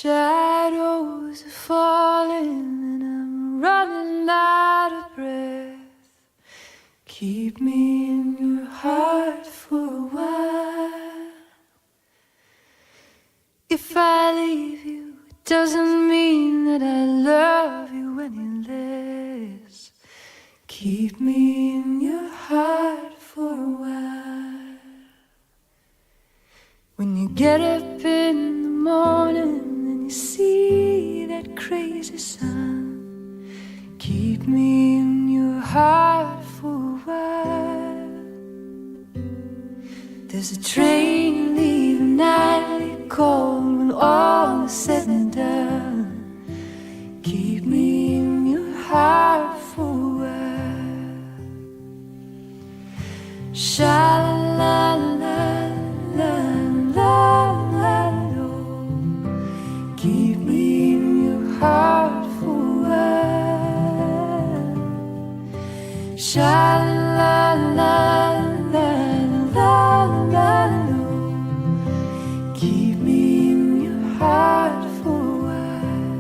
Shadows are falling and I'm running out of breath. Keep me in your heart for a while. If I leave you, it doesn't mean that I love you any less. Keep me in your heart for a while. When you get up in the morning and you see that crazy sun, keep me in your heart for a while. There's a train leaving nightly cold when all is said and done. Keep me in your heart for a while. Sha-la-la-la-la-la-la-lo. Keep me in your heart for a while. Sha-la-la-la-la-la-lo. Keep me in your heart for a while.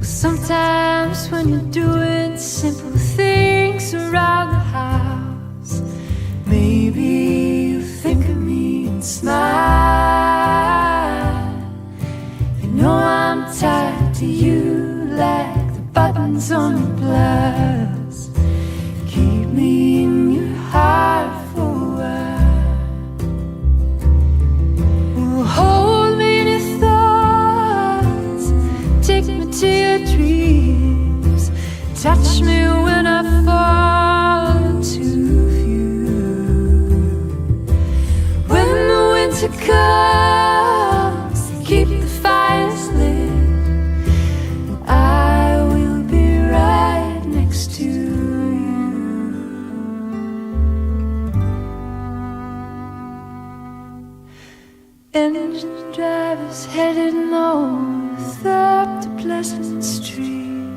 Sometimes when you're doing simple things around the house, maybe you think of me and smile. You know I'm tied to you like the buttons on your blouse. Keep me in your heart for a while. Well, hold me in your thoughts, take me to your dreams, touch me when I fall into view. When the winter comes, keep the fires lit, and I will be right next to you. Engine drivers headed north up to Pleasant Street.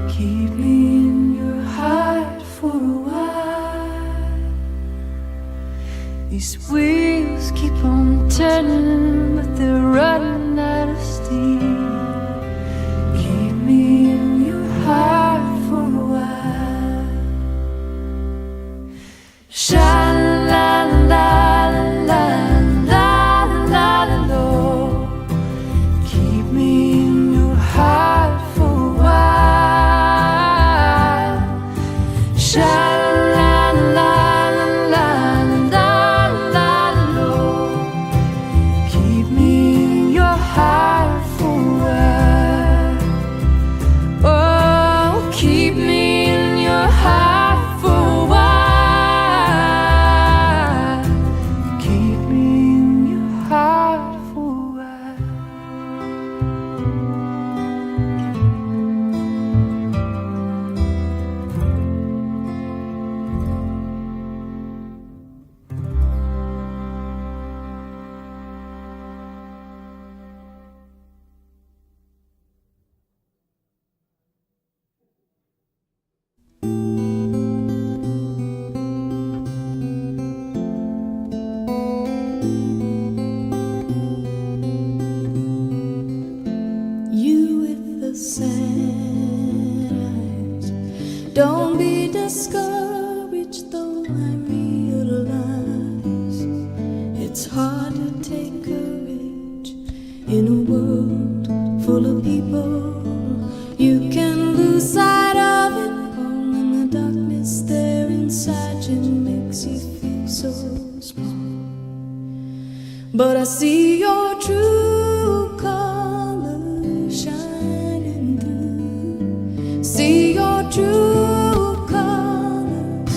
Keep me in your heart for a while. These wheels keep on turning, but they're running out of steam. Keep me in your heart for a while. Sha-la-la-la-la-la-la-lo. Keep me in your heart for a while. Sha-la-la-la-la-la-lo. Keep me in your heart for a while. Oh, keep me in your heart for a while. Keep me in your heart for a while. You with the sad eyes, don't be discouraged, though I realize it's hard to take courage in a world full of people. You can lose sight of it all, and the darkness there inside you makes you feel so small. But I see your true colors shining through. See your true colors.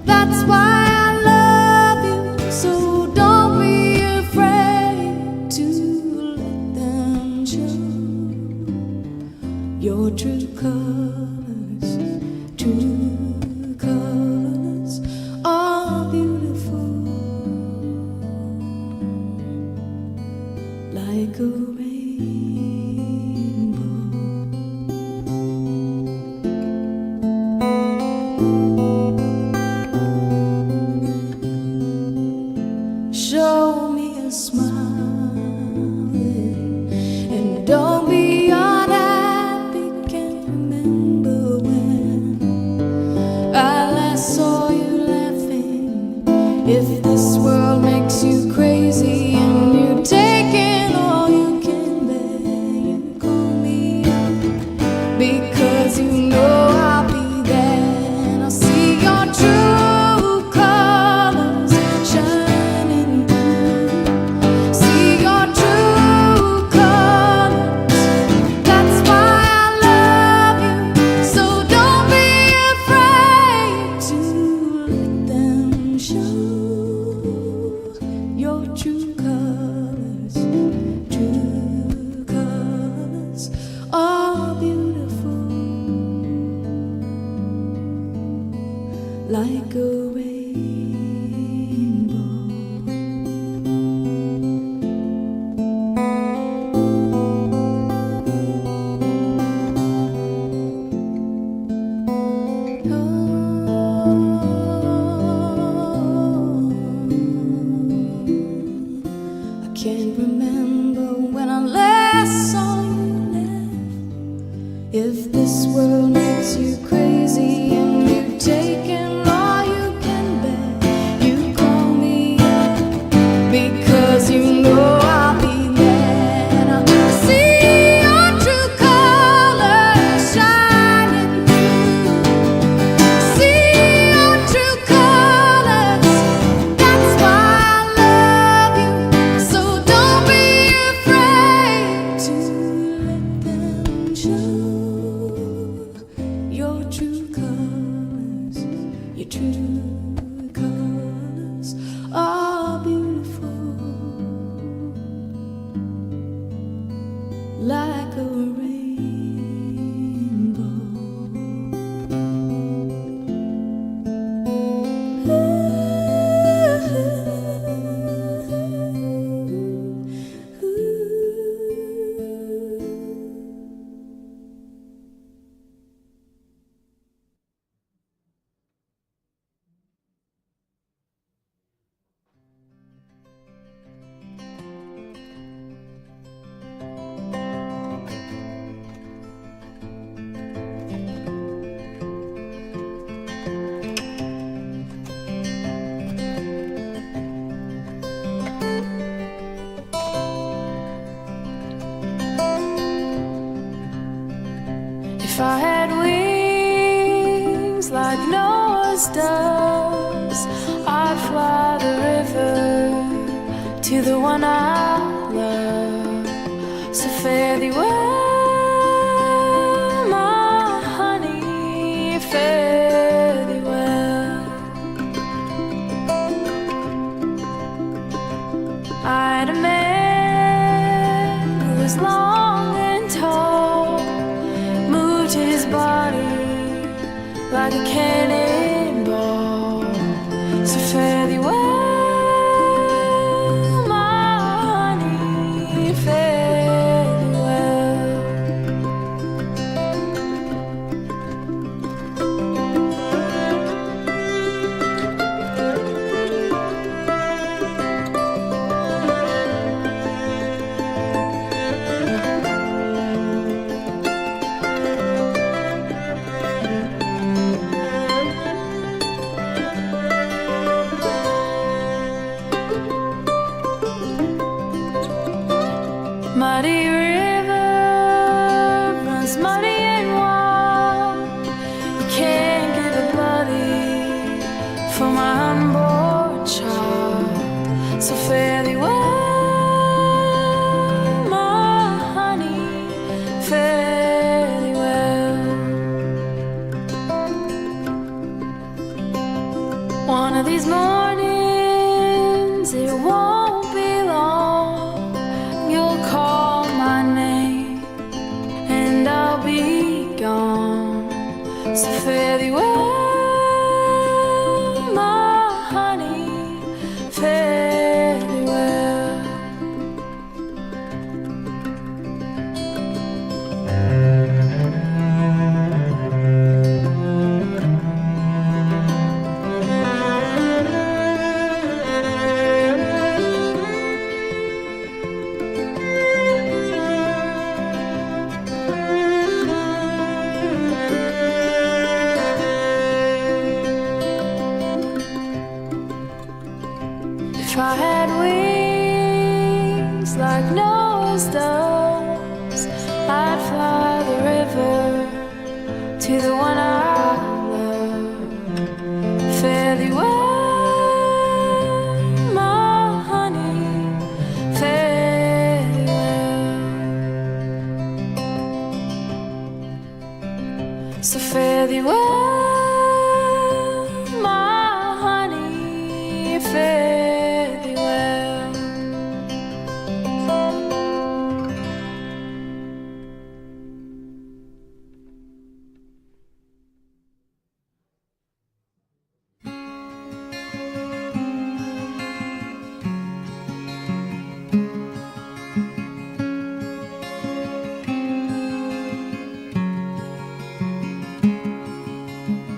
That's why I love you. So don't be afraid to let them show your true colors. True colors are beautiful, like a rainbow. Show me a smile like a rainbow. I can't remember when I last saw you laugh. If this world makes you crazy and you've taken all you can bear, you call me up because you know I'll be there. And I see your true colors shining through. See your true colors. That's why I love you. So don't be afraid to let them show your true colors. Your true colors are beautiful, like a rainbow. If I had wings like Noah's doves, I'd fly the river to the one I love. So fare thee well, my honey, fare thee well. I had a man who was long and tall, moved his body like a cannonball. So fare thee well, my honey, fare thee well. Muddy river runs muddy and wild. You can't give it bloody for my unborn child. So fare thee well, my honey, fare thee well. One of these mornings, it won't be long, you'll call my name and I'll be gone. So fare thee well, my honey, fare thee well. If I had wings like Noah's doves, I'd fly the river to the one I love. Fare thee well, my honey, fare thee well. So fare thee well, my honey, fare thee well.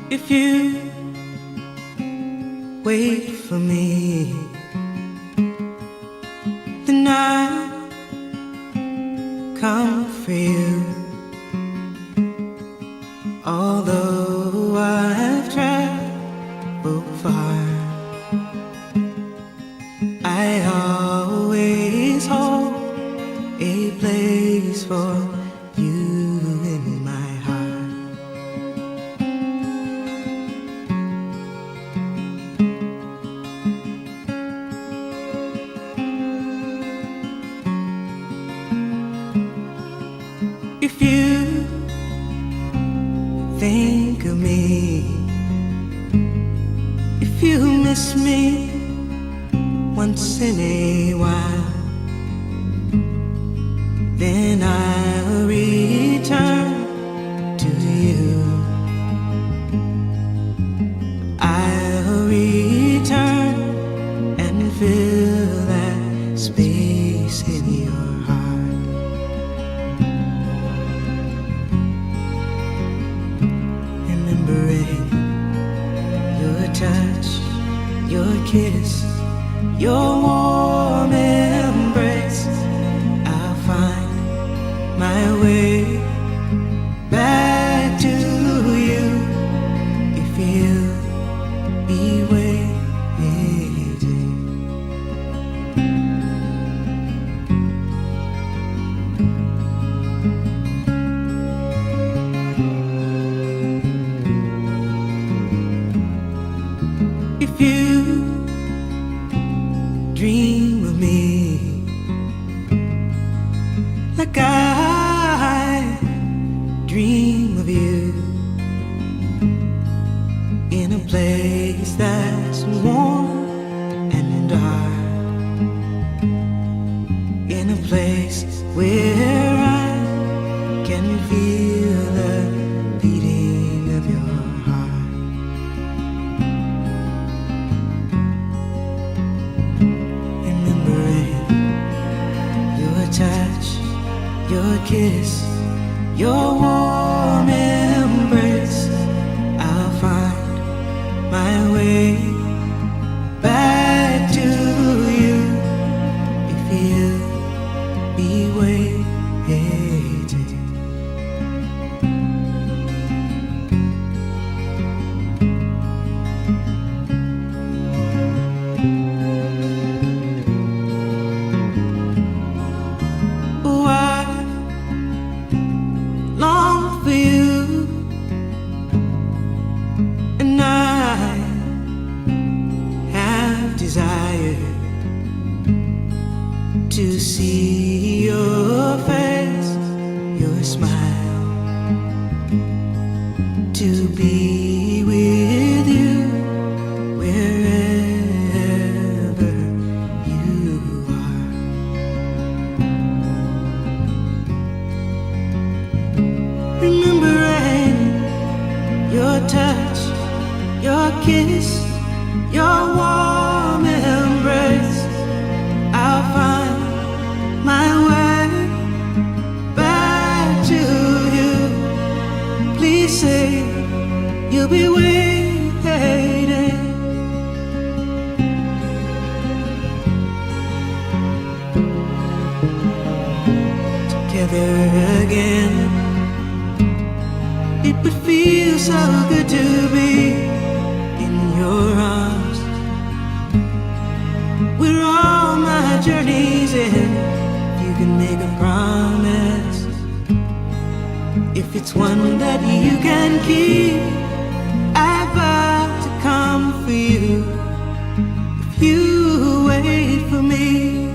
If you wait for me, then I'll come for you. Although I've traveled far, I always hold a place for you in my heart. If you think of me, if you miss me once in a while, then I'll return to you. I'll return and fill that space in your heart. Remembering your touch, your kiss, your warm embrace, I'll find my way back to you if you'll be waiting. If you dream of me like I dream of you, in a place that's warm and dark, in a place where I can feel the beating of your heart. Touch, your kiss, your warm embrace, I'll find my way back to you if you'll be waiting. To see your face, your smile, to be with you wherever you are. Remembering your touch, your kiss, your warm embrace, I'll find my way back to you. Please say you'll be waiting. Together again, it would feel so good to be in your arms, where all my journeys end. You can make a promise, if it's one that you can keep, I've got to come for you if you wait for me.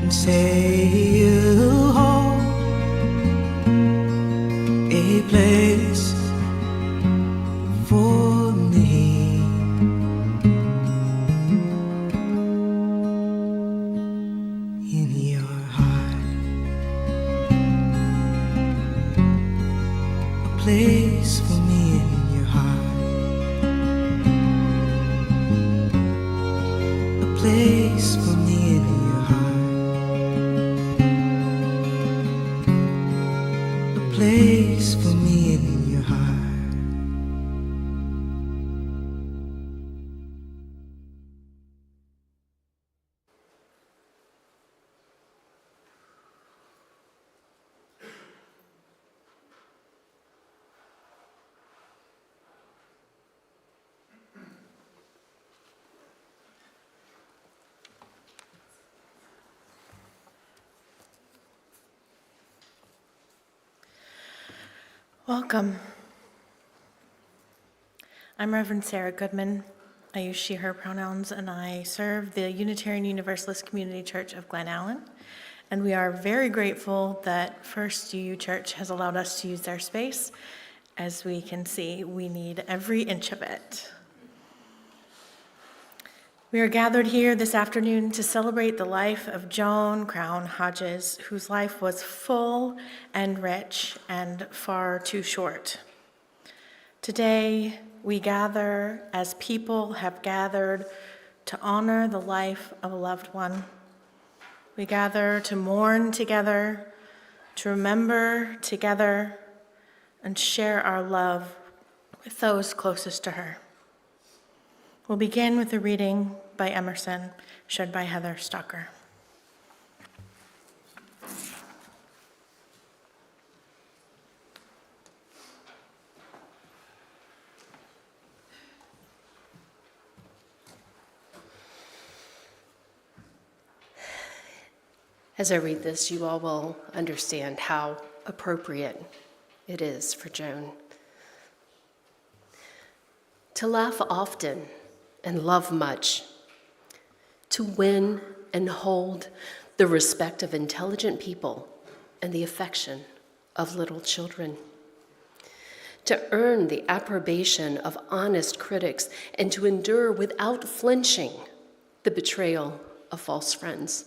And say you'll hold a place for me in your heart, a place for me in your heart, a place for me in your heart. Welcome. I'm Reverend Sarah Goodman. I use she, her pronouns, and I serve the Unitarian Universalist Community Church of Glen Allen. And we are very grateful that First UU Church has allowed us to use their space. As we can see, we need every inch of it. We are gathered here this afternoon to celebrate the life of Joan Hodges, whose life was full and rich and far too short. Today, we gather as people have gathered to honor the life of a loved one. We gather to mourn together, to remember together, and share our love with those closest to her. We'll begin with a reading by Emerson, shared by Heather Stalker. As I read this, you all will understand how appropriate it is for Joan. To laugh often and love much, to win and hold the respect of intelligent people and the affection of little children, to earn the approbation of honest critics and to endure without flinching the betrayal of false friends.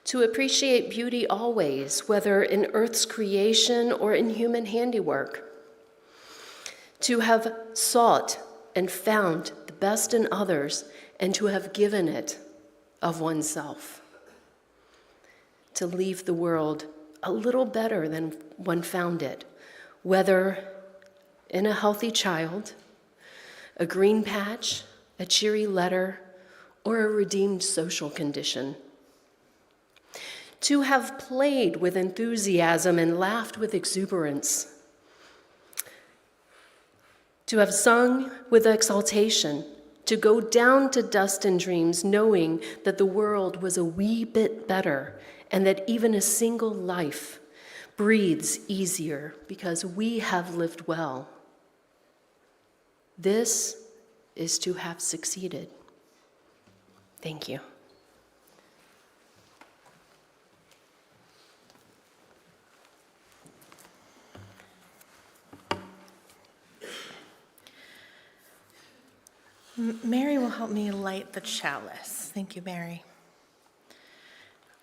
To appreciate beauty always, whether in earth's creation or in human handiwork. To have sought and found the best in others and to have given it of oneself. To leave the world a little better than one found it, whether in a healthy child, a green patch, a cheery letter, or a redeemed social condition. To have played with enthusiasm and laughed with exuberance. To have sung with exaltation, to go down to dust and dreams knowing that the world was a wee bit better and that even a single life breathes easier because we have lived well. This is to have succeeded. Thank you. Mary will help me light the chalice. Thank you, Mary.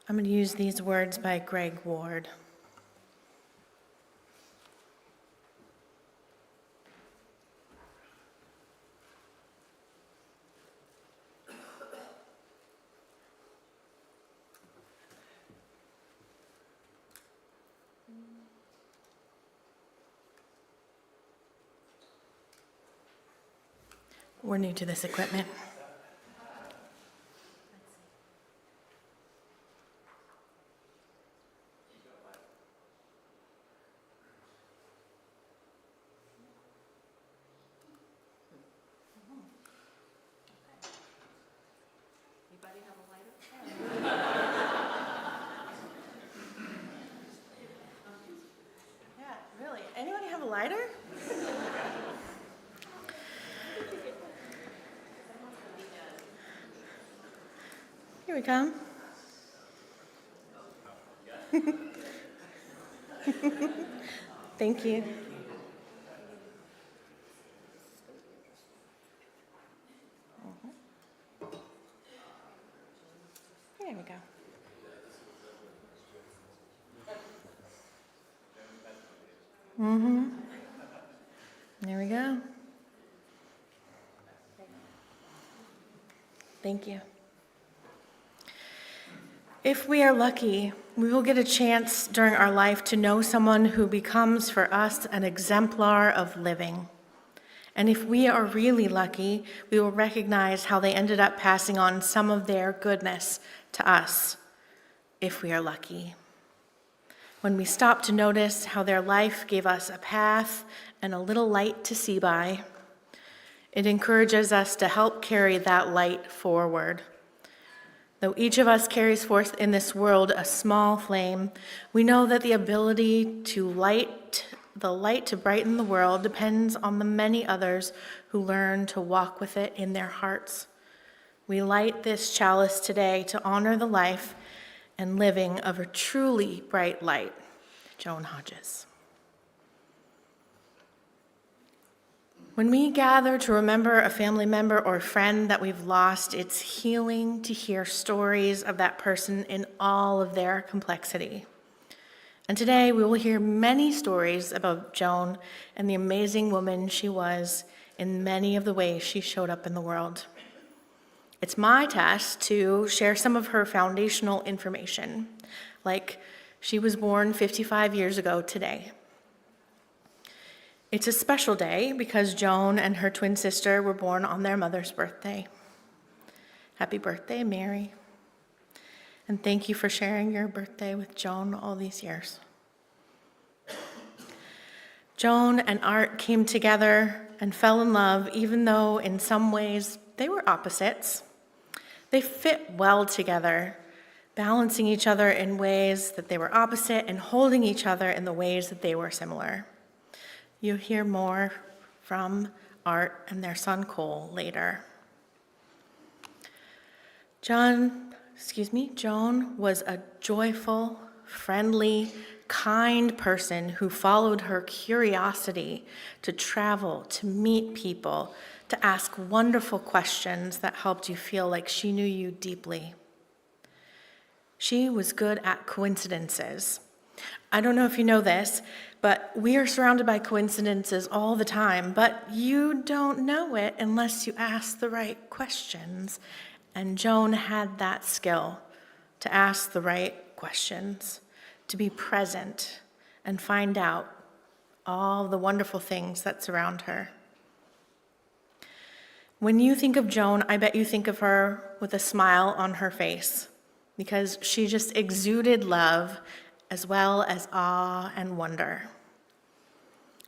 I'm going to use these words by Greg Ward. We're new to this equipment. Anybody have a lighter? Yeah, really. Anybody have a lighter? Here we come. Thank you. There we go. There we go. Thank you. If we are lucky, we will get a chance during our life to know someone who becomes for us an exemplar of living. And if we are really lucky, we will recognize how they ended up passing on some of their goodness to us, if we are lucky. When we stop to notice how their life gave us a path and a little light to see by, it encourages us to help carry that light forward. Though each of us carries forth in this world a small flame, we know that the ability to light to brighten the world depends on the many others who learn to walk with it in their hearts. We light this chalice today to honor the life and living of a truly bright light, Joan Hodges. When we gather to remember a family member or friend that we've lost, it's healing to hear stories of that person in all of their complexity. And today we will hear many stories about Joan and the amazing woman she was in many of the ways she showed up in the world. It's my task to share some of her foundational information, like she was born 55 years ago today. It's a special day because Joan and her twin sister were born on their mother's birthday. Happy birthday, Mary. And thank you for sharing your birthday with Joan all these years. Joan and Art came together and fell in love, even though in some ways they were opposites. They fit well together, balancing each other in ways that they were opposite and holding each other in the ways that they were similar. You'll hear more from Art and their son Cole later. Joan was a joyful, friendly, kind person who followed her curiosity to travel, to meet people, to ask wonderful questions that helped you feel like she knew you deeply. She was good at coincidences. I don't know if you know this, but we are surrounded by coincidences all the time, but you don't know it unless you ask the right questions. And Joan had that skill to ask the right questions, to be present and find out all the wonderful things that surround her. When you think of Joan, I bet you think of her with a smile on her face because she just exuded love as well as awe and wonder.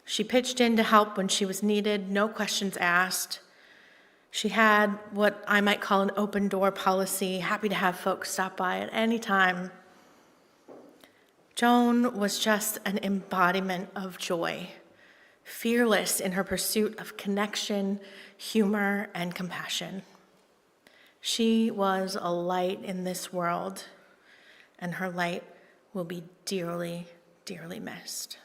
She pitched in to help when she was needed, no questions asked. She had what I might call an open door policy, happy to have folks stop by at any time. Joan was just an embodiment of joy, fearless in her pursuit of connection, humor, and compassion. She was a light in this world, and her light will be dearly, dearly missed.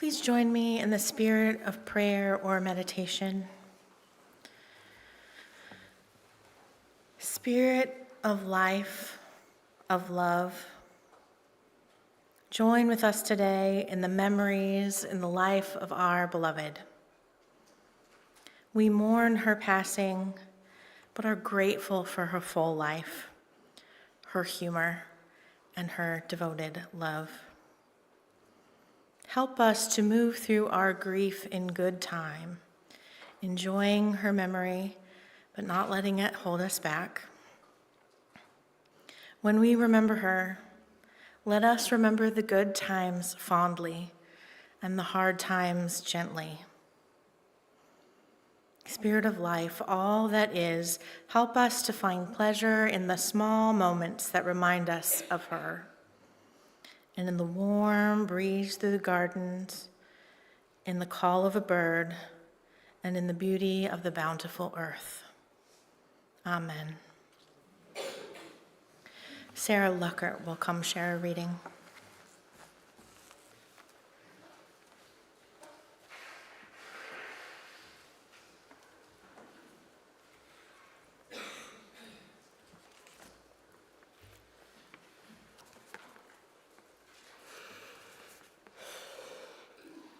Please join me in the spirit of prayer or meditation. Spirit of life, of love, join with us today in the memories in the life of our beloved. We mourn her passing, but are grateful for her full life, her humor, and her devoted love. Help us to move through our grief in good time, enjoying her memory, but not letting it hold us back. When we remember her, let us remember the good times fondly and the hard times gently. Spirit of life, all that is, help us to find pleasure in the small moments that remind us of her, and in the warm breeze through the gardens, in the call of a bird, and in the beauty of the bountiful earth. Amen. Sarah Luckert will come share a reading.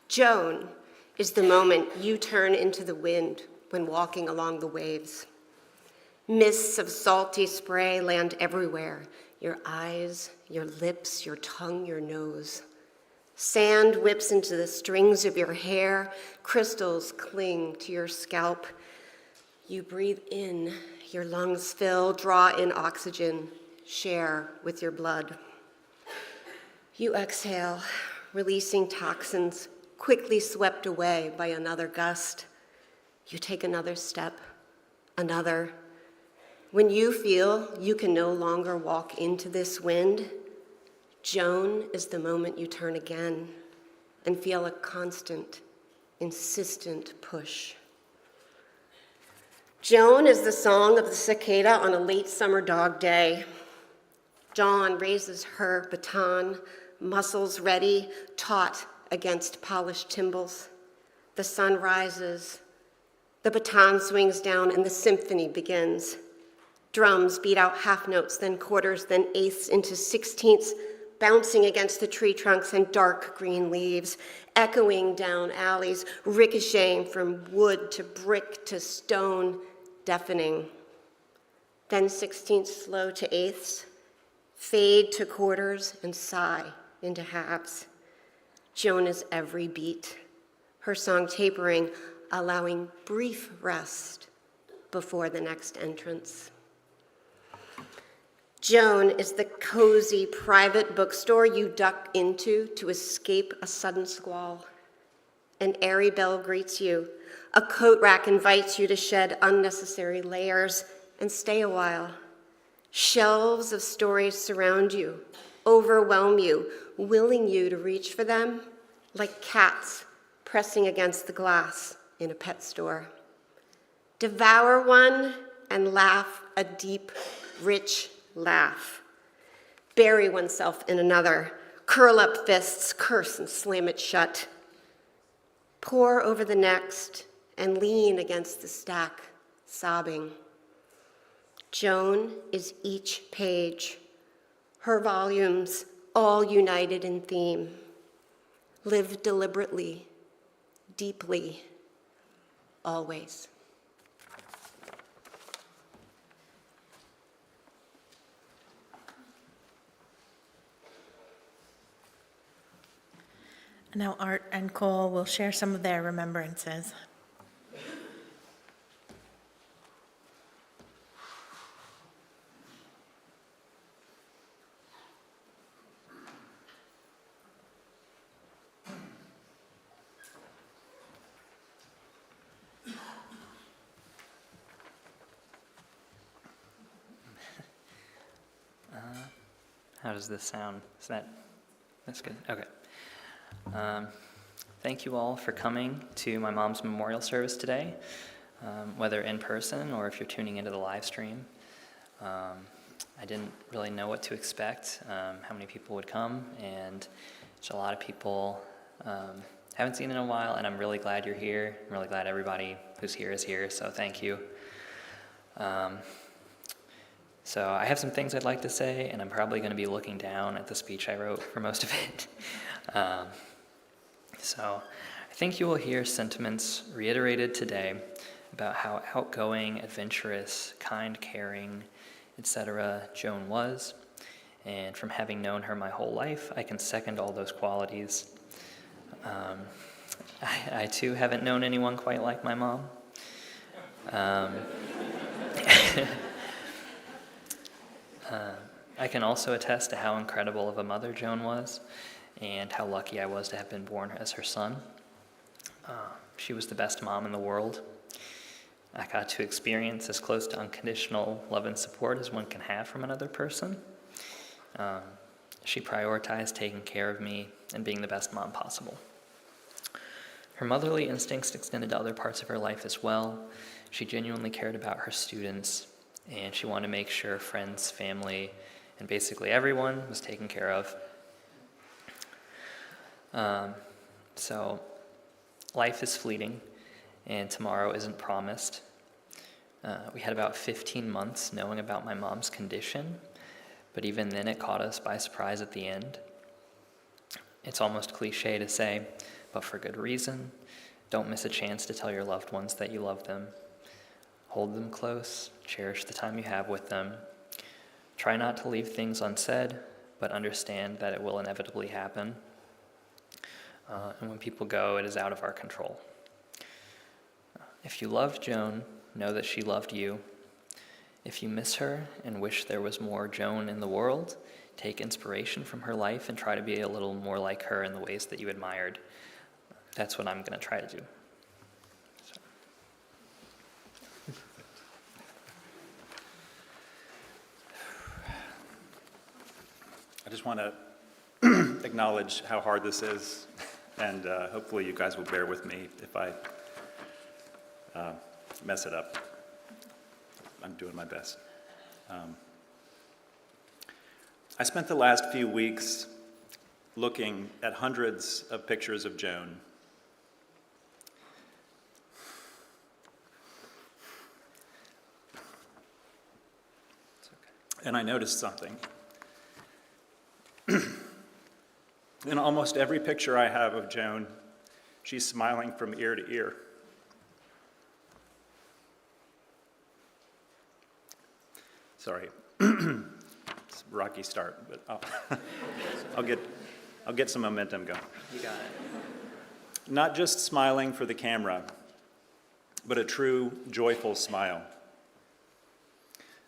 Joan is the moment you turn into the wind when walking along the waves. Mists of salty spray land everywhere, your eyes, your lips, your tongue, your nose. Sand whips into the strings of your hair, crystals cling to your scalp. You breathe in, your lungs fill, draw in oxygen, share with your blood. You exhale, releasing toxins, quickly swept away by another gust. You take another step, another. When you feel you can no longer walk into this wind, Joan is the moment you turn again and feel a constant, insistent push. Joan is the song of the cicada on a late summer dog day. Joan raises her baton, muscles ready, taut against polished tymbals. The sun rises, the baton swings down, and the symphony begins. Drums beat out half notes, then quarters, then eighths into sixteenths, bouncing against the tree trunks and dark green leaves, echoing down alleys, ricocheting from wood to brick to stone, deafening. Then sixteenths slow to eighths, fade to quarters, and sigh into halves. Joan is every beat, her song tapering, allowing brief rest before the next entrance. Joan is the cozy private bookstore you duck into to escape a sudden squall. An airy bell greets you. A coat rack invites you to shed unnecessary layers and stay a while. Shelves of stories surround you, overwhelm you, willing you to reach for them like cats pressing against the glass in a pet store. Devour one and laugh a deep, rich laugh. Bury oneself in another, curl up fists, curse and slam it shut. Pour over the next and lean against the stack, sobbing. Joan is each page, her volumes all united in theme. Live deliberately, deeply, always. Now Art and Cole will share some of their remembrances. How does this sound? That's good? Okay. Thank you all for coming to my mom's memorial service today, whether in person or if you're tuning into the live stream. I didn't really know what to expect, how many people would come, and a lot of people haven't seen in a while, and I'm really glad you're here. I'm really glad everybody who's here is here, so thank you. So I have some things I'd like to say, and I'm probably going to be looking down at the speech I wrote for most of it. So I think you will hear sentiments reiterated today about how outgoing, adventurous, kind, caring, etc. Joan was. And from having known her my whole life, I can second all those qualities. I too haven't known anyone quite like my mom. I can also attest to how incredible of a mother Joan was and how lucky I was to have been born as her son. She was the best mom in the world. I got to experience as close to unconditional love and support as one can have from another person. She prioritized taking care of me and being the best mom possible. Her motherly instincts extended to other parts of her life as well. She genuinely cared about her students, and she wanted to make sure friends, family, and basically everyone was taken care of. So life is fleeting, and tomorrow isn't promised. We had about 15 months knowing about my mom's condition, but even then it caught us by surprise at the end. It's almost cliche to say, but for good reason. Don't miss a chance to tell your loved ones that you love them. Hold them close, cherish the time you have with them. Try not to leave things unsaid, but understand that it will inevitably happen. And when people go, it is out of our control. If you loved Joan, know that she loved you. If you miss her and wish there was more Joan in the world, take inspiration from her life and try to be a little more like her in the ways that you admired. That's what I'm going to try to do. I just want to acknowledge how hard this is, and hopefully you guys will bear with me if I mess it up. I'm doing my best. I spent the last few weeks looking at hundreds of pictures of Joan. And I noticed something. In almost every picture I have of Joan, she's smiling from ear to ear. Sorry, it's a rocky start, but I'll get some momentum going. You got it. Not just smiling for the camera, but a true joyful smile.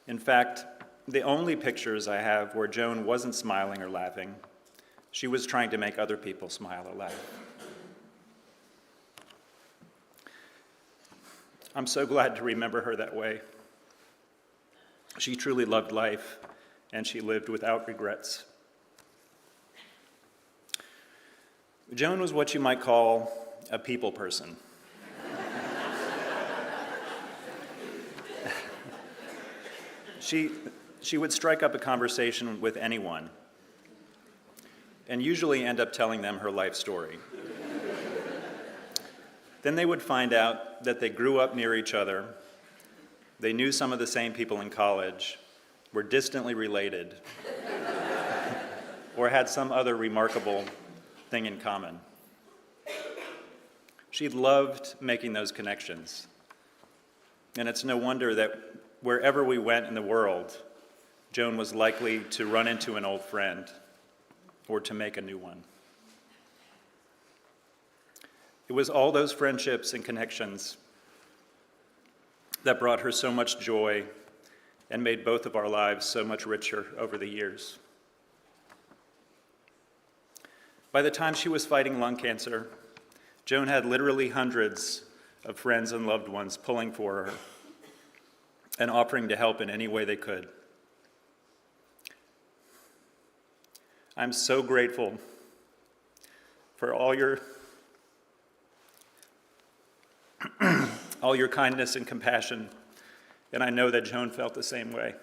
In fact, the only pictures I have where Joan wasn't smiling or laughing, she was trying to make other people smile or laugh. I'm so glad to remember her that way. She truly loved life, and she lived without regrets. Joan was what you might call a people person. She would strike up a conversation with anyone and usually end up telling them her life story. Then they would find out that they grew up near each other, they knew some of the same people in college, were distantly related, or had some other remarkable thing in common. She loved making those connections. And it's no wonder that wherever we went in the world, Joan was likely to run into an old friend or to make a new one. It was all those friendships and connections that brought her so much joy and made both of our lives so much richer over the years. By the time she was fighting lung cancer, Joan had literally hundreds of friends and loved ones pulling for her and offering to help in any way they could. I'm so grateful for all your kindness and compassion, and I know that Joan felt the same way.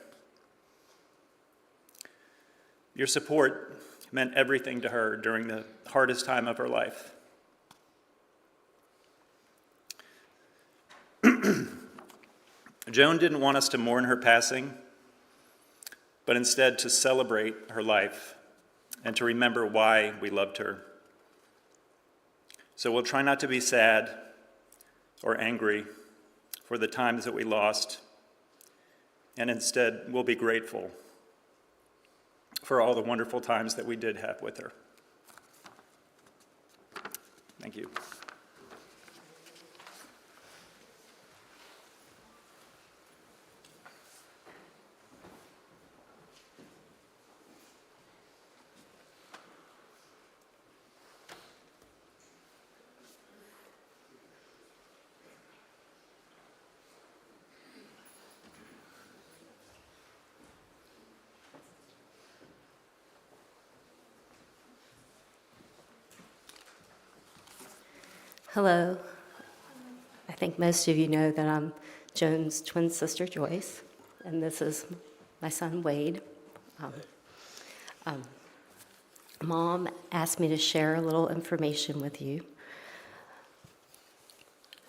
Your support meant everything to her during the hardest time of her life. Joan didn't want us to mourn her passing, but instead to celebrate her life and to remember why we loved her. So we'll try not to be sad or angry for the times that we lost, and instead we'll be grateful for all the wonderful times that we did have with her. Thank you. Hello. I think most of you know that I'm Joan's twin sister, Joyce, and this is my son, Wade. Mom asked me to share a little information with you.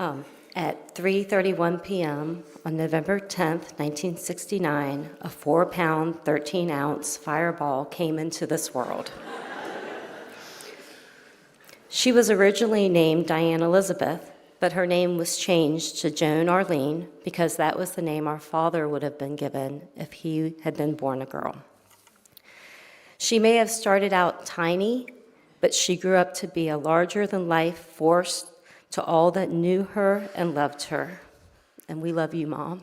At 3:31 p.m. on November 10th, 1969, a 4-pound, 13-ounce fireball came into this world. She was originally named Diane Elizabeth, but her name was changed to Joan Arlene because that was the name our father would have been given if he had been born a girl. She may have started out tiny, but she grew up to be a larger-than-life force to all that knew her and loved her. And we love you, Mom.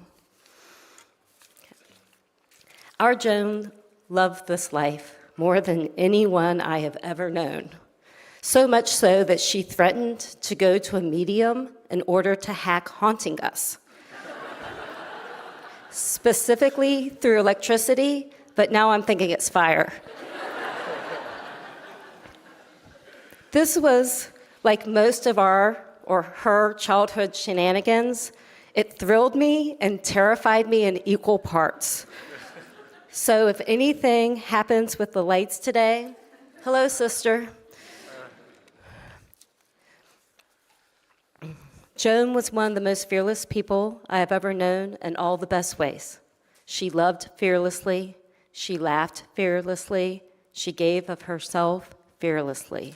Our Joan loved this life more than anyone I have ever known. So much so that she threatened to go to a medium in order to hack haunting us. Specifically through electricity, but now I'm thinking it's fire. This was like most of our or her childhood shenanigans. It thrilled me and terrified me in equal parts. So if anything happens with the lights today, hello, sister. Joan was one of the most fearless people I have ever known in all the best ways. She loved fearlessly, she laughed fearlessly, she gave of herself fearlessly.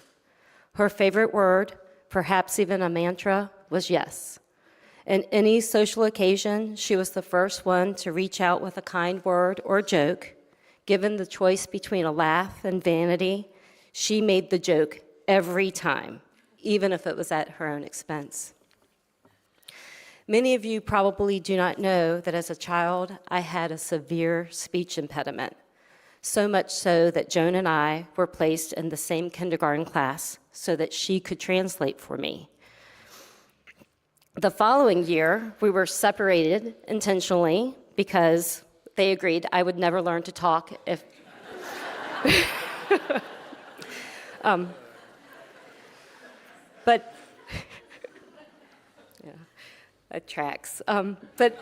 Her favorite word, perhaps even a mantra, was yes. In any social occasion, she was the first one to reach out with a kind word or joke. Given the choice between a laugh and vanity, she made the joke every time, even if it was at her own expense. Many of you probably do not know that as a child, I had a severe speech impediment, so much so that Joan and I were placed in the same kindergarten class so that she could translate for me. The following year, we were separated intentionally because they agreed I would never learn to talk if... But... That tracks. But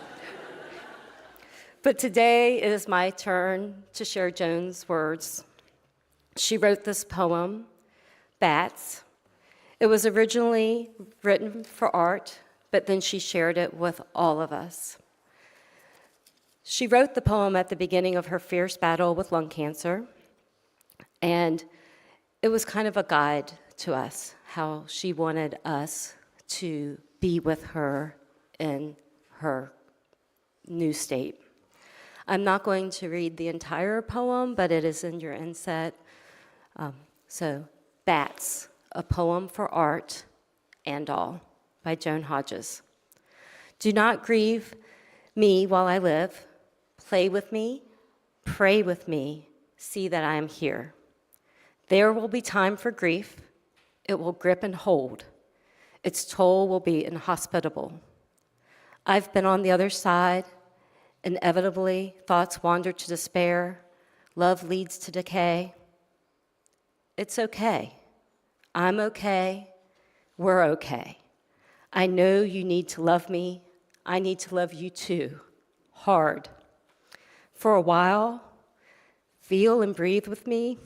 today it is my turn to share Joan's words. She wrote this poem, Bats. It was originally written for art, but then she shared it with all of us. She wrote the poem at the beginning of her fierce battle with lung cancer, and it was kind of a guide to us, how she wanted us to be with her in her new state. I'm not going to read the entire poem, but it is in your inset. So, Bats, a poem for art and all, by Joan Hodges. Do not grieve me while I live. Play with me, pray with me, see that I am here. There will be time for grief. It will grip and hold. Its toll will be inhospitable. I've been on the other side. Inevitably, thoughts wander to despair. Love leads to decay. It's okay. I'm okay. We're okay. I know you need to love me. I need to love you too, hard. For a while, feel and breathe with me.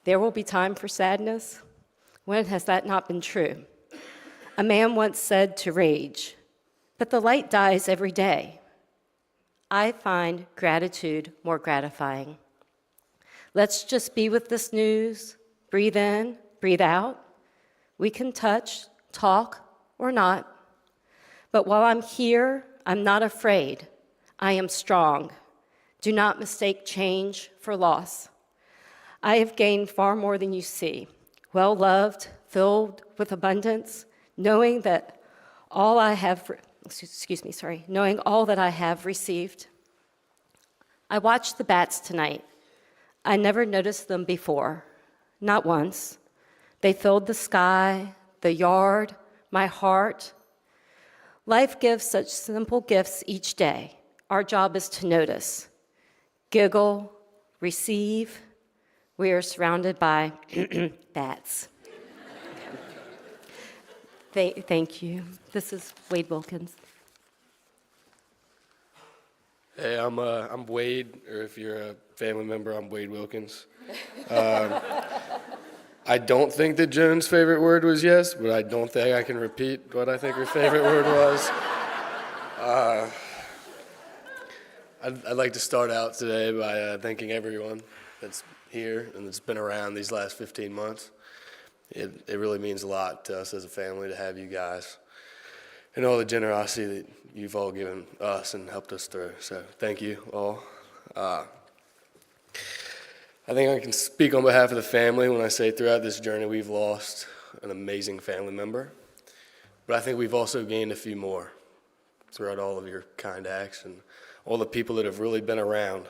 There will be time for sadness. When has that not been true? A man once said to rage, But the light dies every day. I find gratitude more gratifying. Let's just be with this news, breathe in, breathe out. We can touch, talk, or not. But while I'm here, I'm not afraid. I am strong. Do not mistake change for loss. I have gained far more than you see. Well-loved, filled with abundance, knowing all that I have received. I watched the bats tonight. I never noticed them before, not once. They filled the sky, the yard, my heart. Life gives such simple gifts each day. Our job is to notice, giggle, receive. We are surrounded by bats. Thank you. This is Wade Wilkins. Hey, I'm Wade, or if you're a family member, I'm Wade Wilkins. I don't think that Joan's favorite word was yes, but I don't think I can repeat what I think her favorite word was. I'd like to start out today by thanking everyone that's here and that's been around these last 15 months. It really means a lot to us as a family to have you guys and all the generosity that you've all given us and helped us through. So thank you all. I think I can speak on behalf of the family when I say throughout this journey we've lost an amazing family member, but I think we've also gained a few more throughout all of your kind acts and all the people that have really been around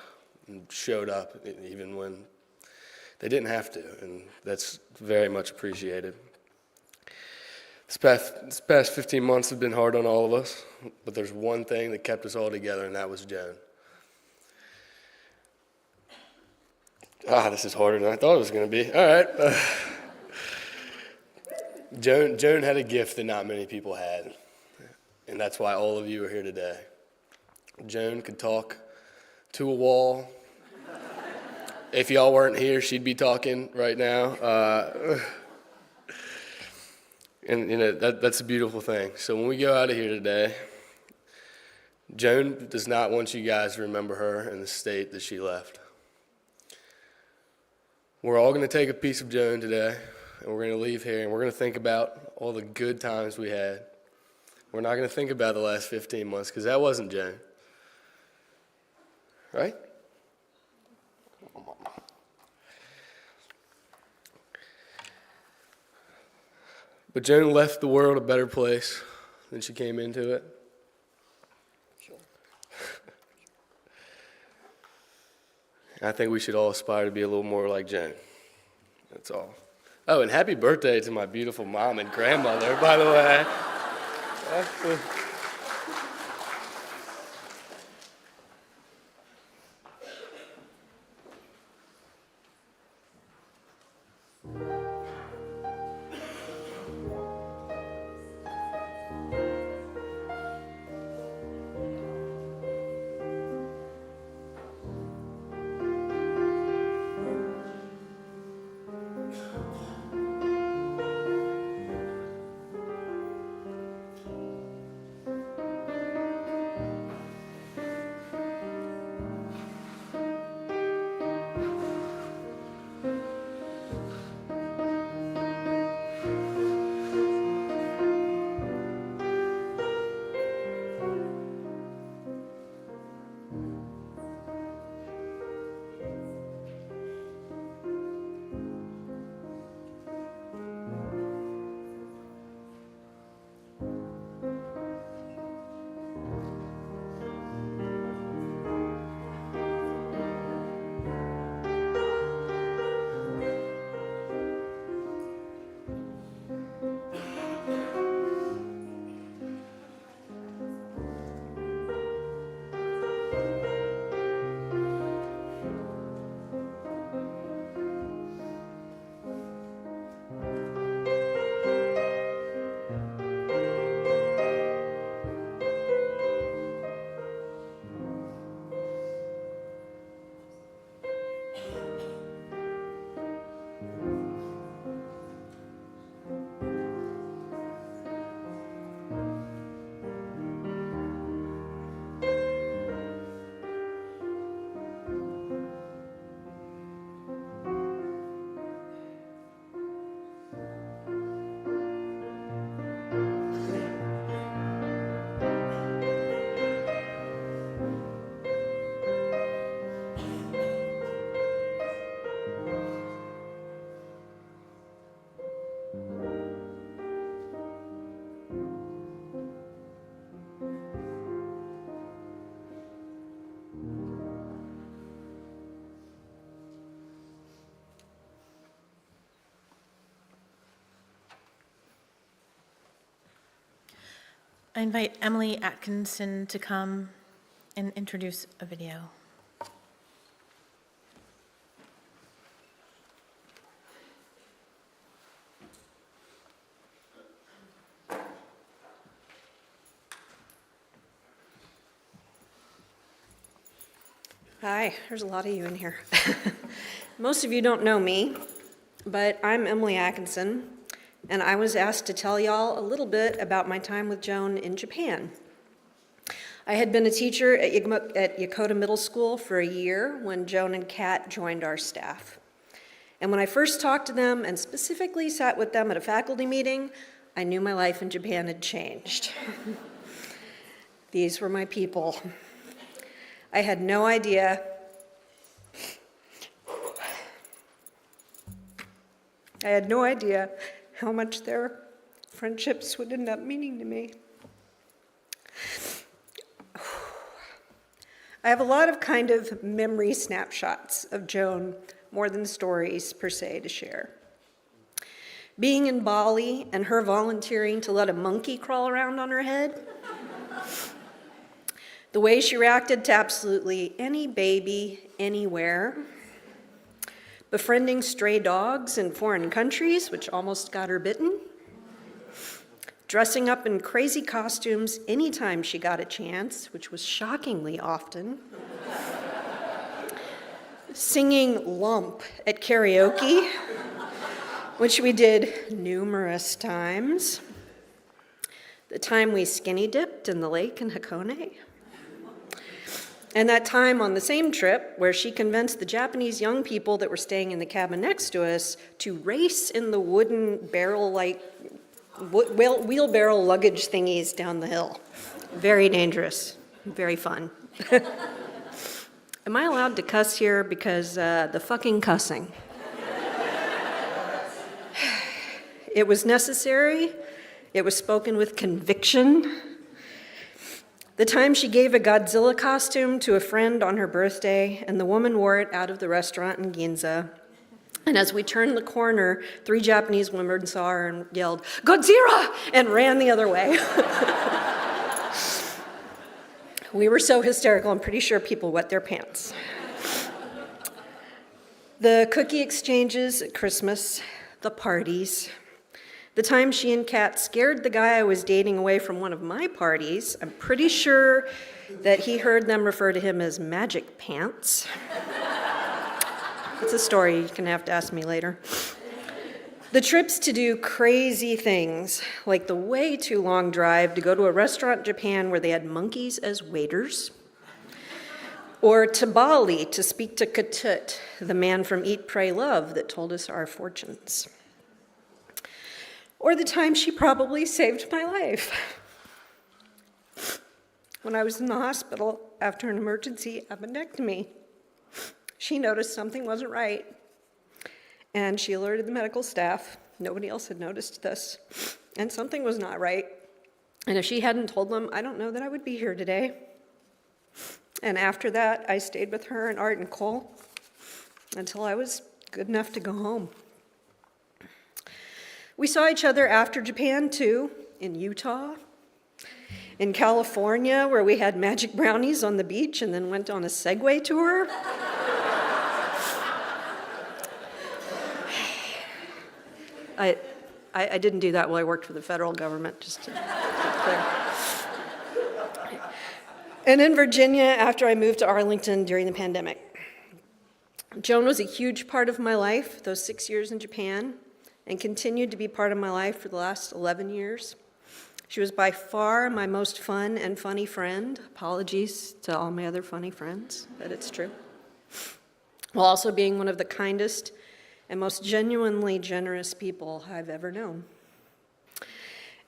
and showed up even when they didn't have to, and that's very much appreciated. This past 15 months have been hard on all of us, but there's one thing that kept us all together, and that was Joan. This is harder than I thought it was going to be. All right. Joan had a gift that not many people had, and that's why all of you are here today. Joan could talk to a wall. If y'all weren't here, she'd be talking right now. And you know that's a beautiful thing. So when we go out of here today, Joan does not want you guys to remember her in the state that she left. We're all going to take a piece of Joan today, and we're going to leave here, and we're going to think about all the good times we had. We're not going to think about the last 15 months, because that wasn't Joan. Right? But Joan left the world a better place than she came into it. Sure. I think we should all aspire to be a little more like Joan. That's all. Oh, and happy birthday to my beautiful mom and grandmother, by the way. I invite Emily Atkinson to come and introduce a video. Hi, there's a lot of you in here. Most of you don't know me, but I'm Emily Atkinson, and I was asked to tell y'all a little bit about my time with Joan in Japan. I had been a teacher at Yokota Middle School for a year when Joan and Kat joined our staff. And when I first talked to them, and specifically sat with them at a faculty meeting, I knew my life in Japan had changed. These were my people. I had no idea how much their friendships would end up meaning to me. I have a lot of kind of memory snapshots of Joan, more than stories per se to share. Being in Bali and her volunteering to let a monkey crawl around on her head. The way she reacted to absolutely any baby, anywhere. Befriending stray dogs in foreign countries, which almost got her bitten. Dressing up in crazy costumes anytime she got a chance, which was shockingly often. Singing Lump at karaoke, which we did numerous times. The time we skinny dipped in the lake in Hakone. And that time on the same trip where she convinced the Japanese young people that were staying in the cabin next to us to race in the wooden barrel-like wheelbarrow luggage thingies down the hill. Very dangerous, very fun. Am I allowed to cuss here? Because the fucking cussing. It was necessary. It was spoken with conviction. The time she gave a Godzilla costume to a friend on her birthday, and the woman wore it out of the restaurant in Ginza. And as we turned the corner, 3 Japanese women saw her and yelled, "Godzilla!" and ran the other way. We were so hysterical, I'm pretty sure people wet their pants. The cookie exchanges at Christmas, the parties. The time she and Kat scared the guy I was dating away from one of my parties, I'm pretty sure that he heard them refer to him as Magic Pants. It's a story you can have to ask me later. The trips to do crazy things, like the way too long drive to go to a restaurant in Japan where they had monkeys as waiters, or to Bali to speak to Ketut, the man from Eat, Pray, Love that told us our fortunes. Or the time she probably saved my life. When I was in the hospital after an emergency appendectomy, she noticed something wasn't right, and she alerted the medical staff. Nobody else had noticed this, and something was not right. And if she hadn't told them, I don't know that I would be here today. And after that, I stayed with her and Art and Cole until I was good enough to go home. We saw each other after Japan, too, in Utah, in California, where we had magic brownies on the beach and then went on a Segway tour. I didn't do that while I worked for the federal government, just to be clear. And in Virginia, after I moved to Arlington during the pandemic. Joan was a huge part of my life, those 6 years in Japan, and continued to be part of my life for the last 11 years. She was by far my most fun and funny friend. Apologies to all my other funny friends, but it's true. While also being one of the kindest and most genuinely generous people I've ever known.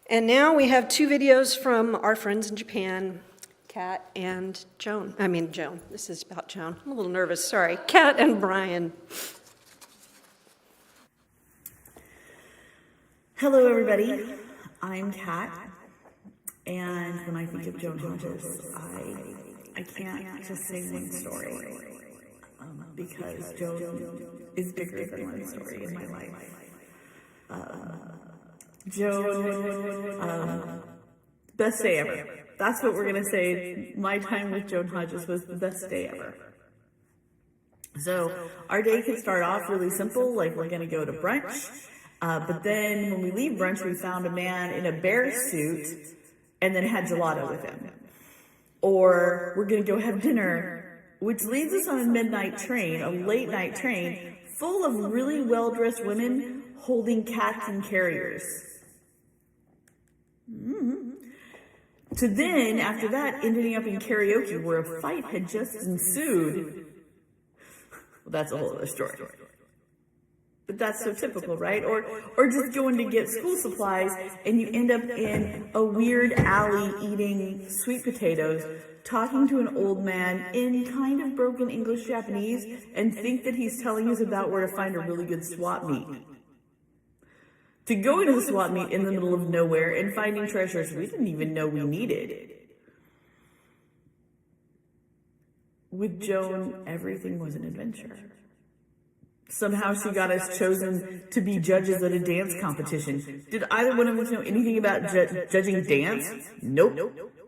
And now we have 2 videos from our friends in Japan, Kat and Joan. Joan. This is about Joan. I'm a little nervous, sorry. Kat and Brian. Hello, everybody. I'm Kat, and when I think of Joan Hodges, I can't just say one story, because Joan is bigger than one story in my life. Joan Best day ever. That's what we're going to say. My time with Joan Hodges was the best day ever. So our day could start off really simple, like we're going to go to brunch. But then when we leave brunch, we found a man in a bear suit and then had gelato with him. Or we're going to go have dinner, which leads us on a midnight train, a late night train, full of really well-dressed women holding cats and carriers. To then, after that, ending up in karaoke where a fight had just ensued. Well, that's a whole other story. But that's so typical, right? Or just going to get school supplies and you end up in a weird alley eating sweet potatoes, talking to an old man in kind of broken English Japanese and think that he's telling us about where to find a really good swap meet. To go into the swap meet in the middle of nowhere and finding treasures we didn't even know we needed. With Joan, everything was an adventure. Somehow she got us chosen to be judges at a dance competition. Did either one of us know anything about judging dance? Nope.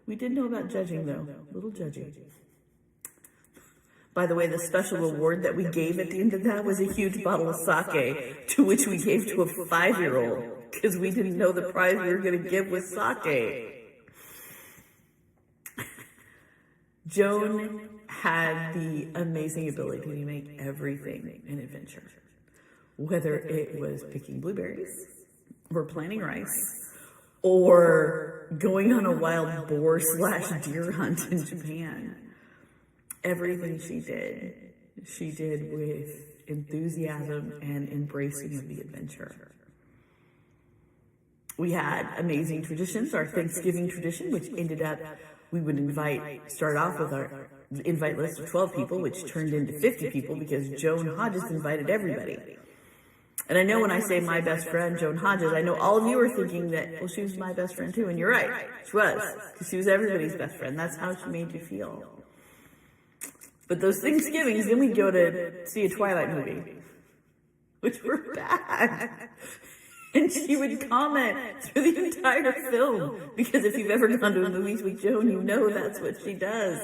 We did know about judging, though. Little judging. By the way, the special reward that we gave at the end of that was a huge bottle of sake, to which we gave to a 5-year-old, because we didn't know the prize we were going to give was sake. Joan had the amazing ability to make everything an adventure. Whether it was picking blueberries, or planting rice, or going on a wild boar / deer hunt in Japan. Everything she did with enthusiasm and embracing of the adventure. We had amazing traditions, our Thanksgiving tradition, which ended up, we would start off with our invite list of 12 people, which turned into 50 people because Joan Hodges invited everybody. And I know when I say my best friend, Joan Hodges, I know all of you are thinking that, well, she was my best friend too, and you're right, she was, because she was everybody's best friend. That's how she made you feel. But those Thanksgivings, then we'd go to see a Twilight movie, which were bad. And she would comment through the entire film, because if you've ever gone to a movies with Joan, you know that's what she does.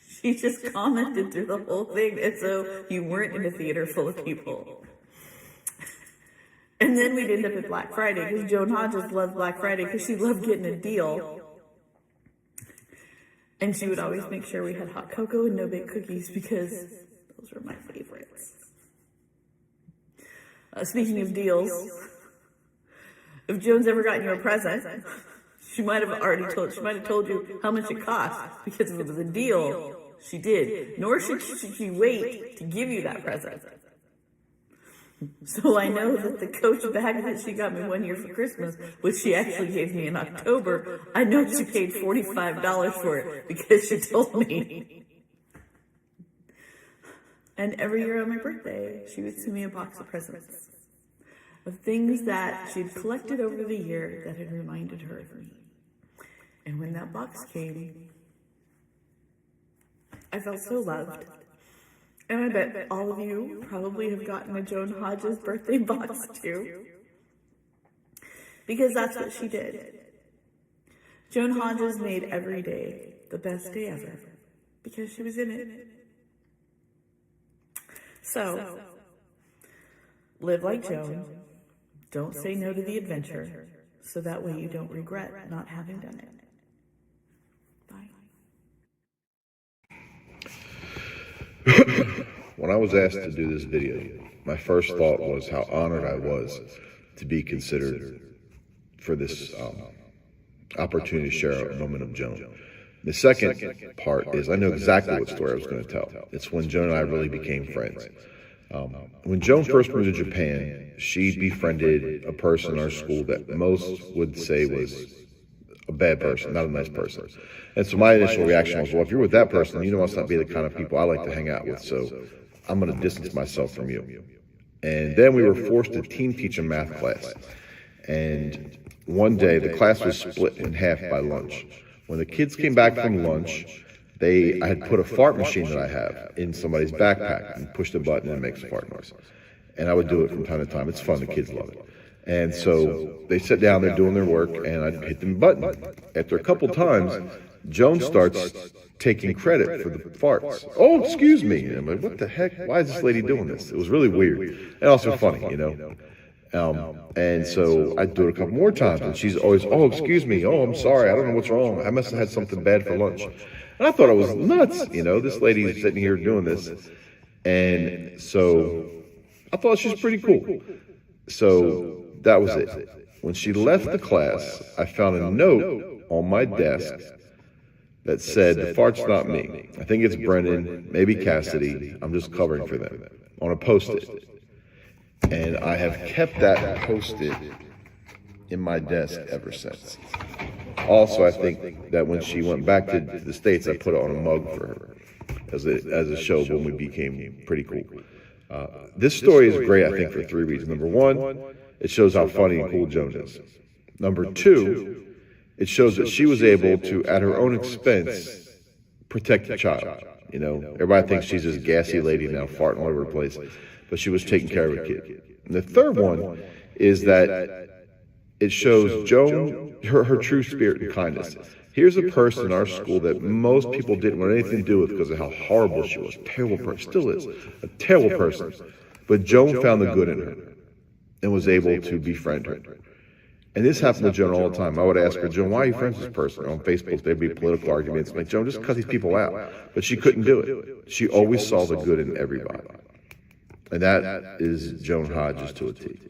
She just commented through the whole thing, and so you weren't in a theater full of people. And then we'd end up at Black Friday, because Joan Hodges loved Black Friday, because she loved getting a deal. And she would always make sure we had hot cocoa and no-bake cookies, because those were my favorites. Speaking of deals, if Joan's ever gotten you a present, she might have told you how much it cost, because if it was a deal, she did. Nor should she wait to give you that present. So I know that the Coach bag that she got me one year for Christmas, which she actually gave me in October, I know she paid $45 for it because she told me. And every year on my birthday, she would send me a box of presents, of things that she'd collected over the year that had reminded her of me. And when that box came, I felt so loved. And I bet all of you probably have gotten a Joan Hodges birthday box too. Because that's what she did. Joan Hodges made every day the best day ever, because she was in it. So, live like Joan. Don't say no to the adventure, so that way you don't regret not having done it. When I was asked to do this video, my first thought was how honored I was to be considered for this opportunity to share a moment of Joan. The second part is I know exactly what story I was going to tell. It's when Joan and I really became friends. When Joan first moved to Japan, she befriended a person in our school that most would say was a bad person, not a nice person. And so my initial reaction was, well, if you're with that person, you must not be the kind of people I like to hang out with, so I'm going to distance myself from you. And then we were forced to team teach a math class. And one day, the class was split in half by lunch. When the kids came back from lunch, I had put a fart machine that I have in somebody's backpack and pushed a button and it makes a fart noise. And I would do it from time to time. It's fun. The kids love it. And so they sit down, they're doing their work, and I hit the button. After a couple times, Joan starts taking credit for the farts. Oh, excuse me. And I'm like, what the heck? Why is this lady doing this? It was really weird and also funny, you know. And so I do it a couple more times, and she's always, oh, excuse me. Oh, I'm sorry. I don't know what's wrong. I must have had something bad for lunch. And I thought it was nuts, you know. This lady's sitting here doing this. And so I thought she was pretty cool. So that was it. When she left the class, I found a note on my desk that said, the fart's not me. I think it's Brendan, maybe Cassidy. I'm just covering for them, on a Post-it. And I have kept that Post-it in my desk ever since. Also, I think that when she went back to the States, I put it on a mug for her as a show when we became pretty cool. This story is great, I think, for 3 reasons. Number one, it shows how funny and cool Joan is. Number two, it shows that she was able to, at her own expense, protect the child. You know, everybody thinks she's this gassy lady now farting all over the place, but she was taking care of a kid. And the third one is that it shows Joan, her true spirit and kindness. Here's a person in our school that most people didn't want anything to do with because of how horrible she was. Terrible person, still is a terrible person. But Joan found the good in her and was able to befriend her. And this happened to Joan all the time. I would ask her, Joan, why are you friends with this person? On Facebook, there'd be political arguments. Like, Joan, just cut these people out. But she couldn't do it. She always saw the good in everybody. And that is Joan Hodges to a T.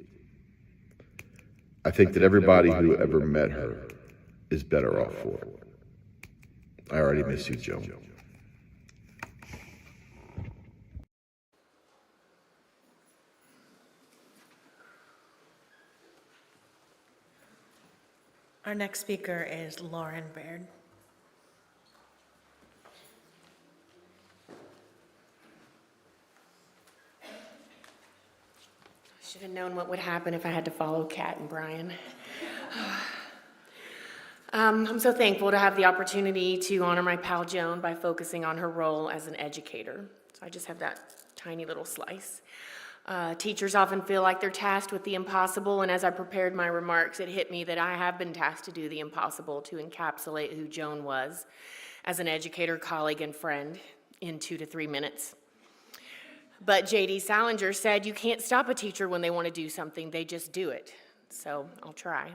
I think that everybody who ever met her is better off for it. I already miss you, Joan. Our next speaker is Lauren Baird. I should have known what would happen if I had to follow Kat and Brian. I'm so thankful to have the opportunity to honor my pal Joan by focusing on her role as an educator. So I just have that tiny little slice. Teachers often feel like they're tasked with the impossible, and as I prepared my remarks, it hit me that I have been tasked to do the impossible, to encapsulate who Joan was as an educator, colleague, and friend in 2 to 3 minutes. But J.D. Salinger said, you can't stop a teacher when they want to do something, they just do it. So I'll try.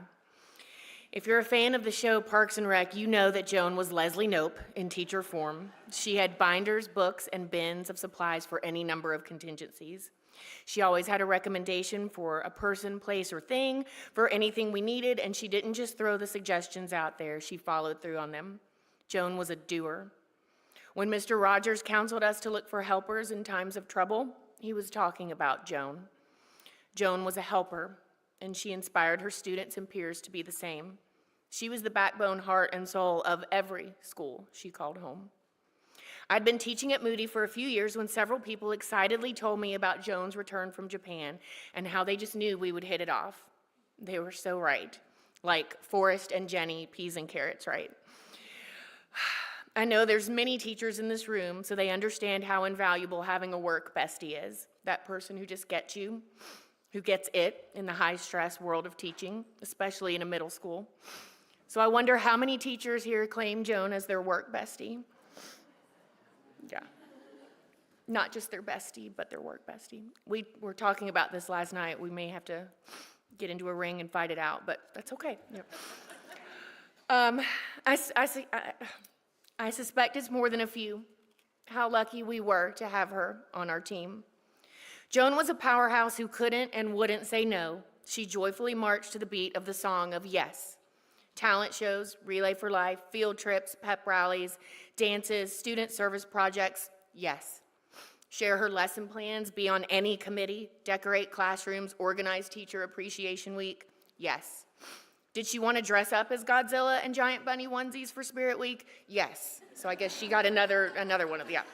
If you're a fan of the show Parks and Rec, you know that Joan was Leslie Knope in teacher form. She had binders, books, and bins of supplies for any number of contingencies. She always had a recommendation for a person, place, or thing for anything we needed, and she didn't just throw the suggestions out there, she followed through on them. Joan was a doer. When Mr. Rogers counseled us to look for helpers in times of trouble, he was talking about Joan. Joan was a helper, and she inspired her students and peers to be the same. She was the backbone, heart, and soul of every school she called home. I'd been teaching at Moody for a few years when several people excitedly told me about Joan's return from Japan and how they just knew we would hit it off. They were so right. Like Forrest and Jenny, peas and carrots, right? I know there's many teachers in this room, so they understand how invaluable having a work bestie is. That person who just gets you, who gets it in the high-stress world of teaching, especially in a middle school. So I wonder how many teachers here claim Joan as their work bestie. Yeah. Not just their bestie, but their work bestie. We were talking about this last night. We may have to get into a ring and fight it out, but that's okay. Yeah. I suspect it's more than a few. How lucky we were to have her on our team. Joan was a powerhouse who couldn't and wouldn't say no. She joyfully marched to the beat of the song of yes. Talent shows, Relay for Life, field trips, pep rallies, dances, student service projects, yes. Share her lesson plans, be on any committee, decorate classrooms, organize Teacher Appreciation Week, yes. Did she want to dress up as Godzilla and giant bunny onesies for Spirit Week? Yes. So I guess she got another one of, yeah.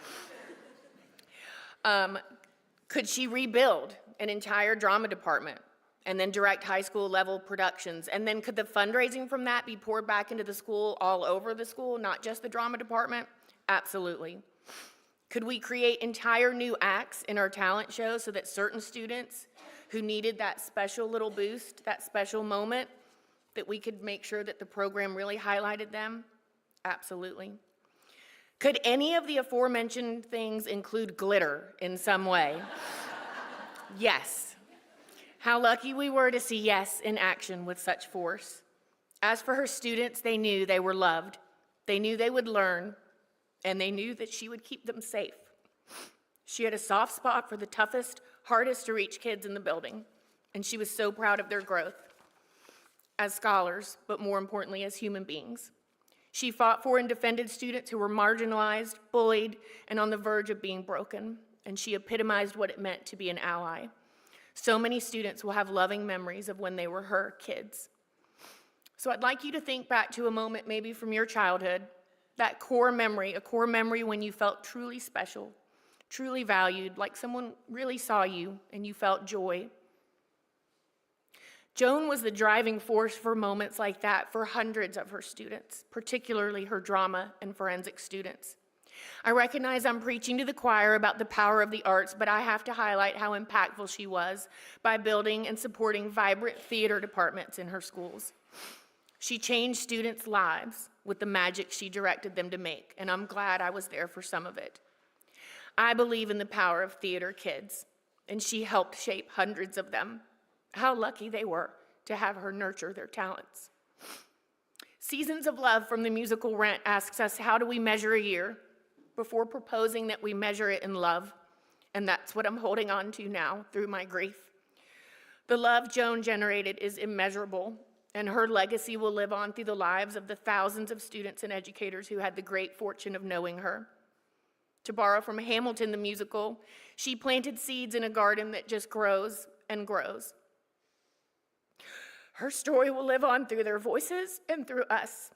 Could she rebuild an entire drama department and then direct high school level productions? And then could the fundraising from that be poured back into the school, all over the school, not just the drama department? Absolutely. Could we create entire new acts in our talent shows so that certain students who needed that special little boost, that special moment, that we could make sure that the program really highlighted them? Absolutely. Could any of the aforementioned things include glitter in some way? Yes. How lucky we were to see yes in action with such force. As for her students, they knew they were loved. They knew they would learn, and they knew that she would keep them safe. She had a soft spot for the toughest, hardest to reach kids in the building, and she was so proud of their growth as scholars, but more importantly, as human beings. She fought for and defended students who were marginalized, bullied, and on the verge of being broken, and she epitomized what it meant to be an ally. So many students will have loving memories of when they were her kids. So I'd like you to think back to a moment maybe from your childhood, that core memory, a core memory when you felt truly special, truly valued, like someone really saw you and you felt joy. Joan was the driving force for moments like that for hundreds of her students, particularly her drama and forensic students. I recognize I'm preaching to the choir about the power of the arts, but I have to highlight how impactful she was by building and supporting vibrant theater departments in her schools. She changed students' lives with the magic she directed them to make, and I'm glad I was there for some of it. I believe in the power of theater kids, and she helped shape hundreds of them. How lucky they were to have her nurture their talents. Seasons of Love from the musical Rent asks us, how do we measure a year? Before proposing that we measure it in love, and that's what I'm holding on to now through my grief. The love Joan generated is immeasurable, and her legacy will live on through the lives of the thousands of students and educators who had the great fortune of knowing her. To borrow from Hamilton the musical, she planted seeds in a garden that just grows and grows. Her story will live on through their voices and through us,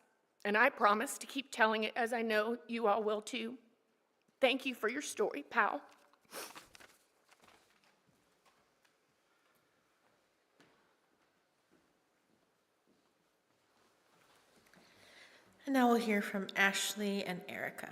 and I promise to keep telling it, as I know you all will too. Thank you for your story, pal. And now we'll hear from Ashley and Erica.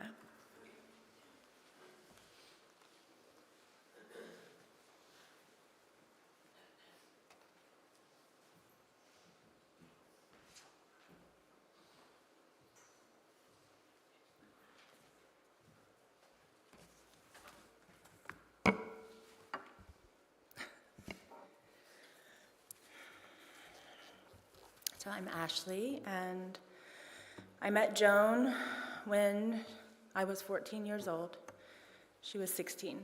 So I'm Ashley, and I met Joan when I was 14 years old. She was 16.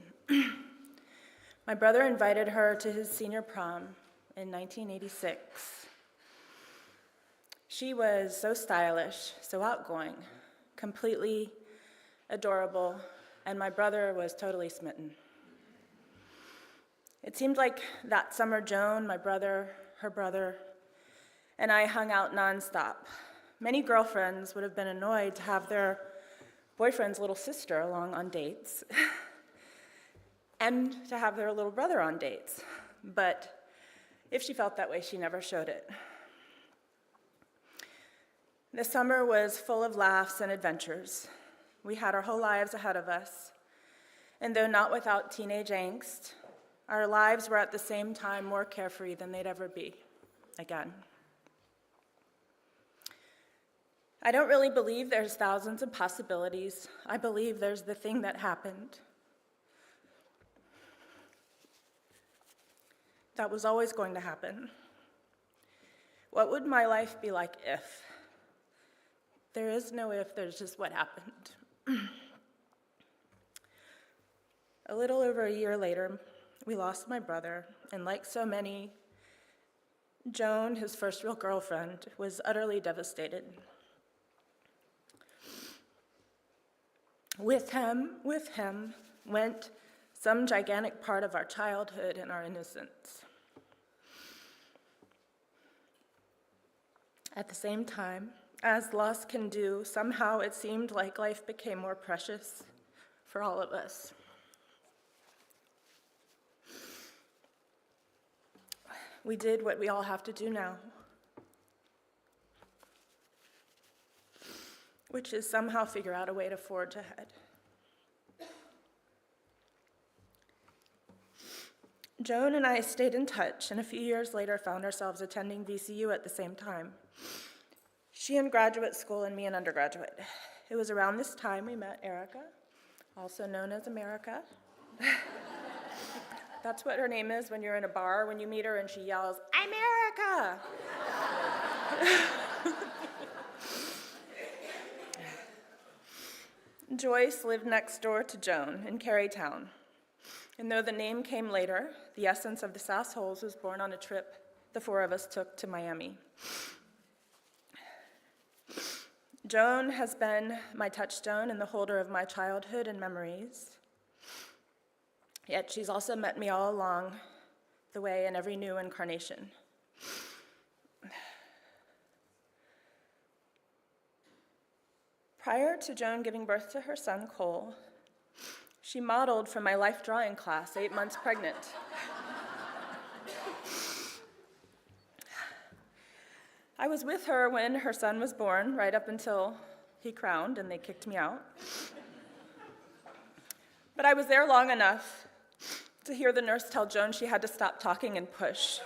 My brother invited her to his senior prom in 1986. She was so stylish, so outgoing, completely adorable, and my brother was totally smitten. It seemed like that summer Joan, my brother, her brother, and I hung out nonstop. Many girlfriends would have been annoyed to have their boyfriend's little sister along on dates and to have their little brother on dates. But if she felt that way, she never showed it. The summer was full of laughs and adventures. We had our whole lives ahead of us. And though not without teenage angst, our lives were at the same time more carefree than they'd ever be again. I don't really believe there's thousands of possibilities. I believe there's the thing that happened. That was always going to happen. What would my life be like if? There is no if, there's just what happened. A little over a year later, we lost my brother, and like so many, Joan, his first real girlfriend, was utterly devastated. With him went some gigantic part of our childhood and our innocence. At the same time, as loss can do, somehow it seemed like life became more precious for all of us. We did what we all have to do now, which is somehow figure out a way to forge ahead. Joan and I stayed in touch, and a few years later found ourselves attending VCU at the same time. She in graduate school and me in undergraduate. It was around this time we met Erica, also known as America. That's what her name is when you're in a bar, when you meet her and she yells, "I'm Erica!" Joyce lived next door to Joan in Carytown. And though the name came later, the essence of the Sassholes was born on a trip the four of us took to Miami. Joan has been my touchstone and the holder of my childhood and memories. Yet she's also met me all along the way in every new incarnation. Prior to Joan giving birth to her son, Cole, she modeled from my life drawing class, 8 months pregnant. I was with her when her son was born, right up until he crowned and they kicked me out. But I was there long enough to hear the nurse tell Joan she had to stop talking and push.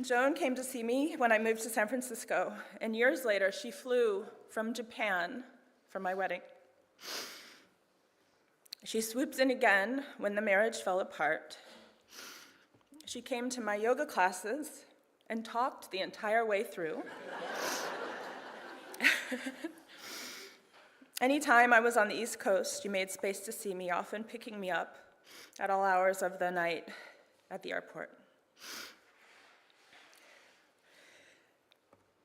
Joan came to see me when I moved to San Francisco, and years later she flew from Japan for my wedding. She swoops in again when the marriage fell apart. She came to my yoga classes and talked the entire way through. Anytime I was on the East Coast, she made space to see me, often picking me up at all hours of the night at the airport.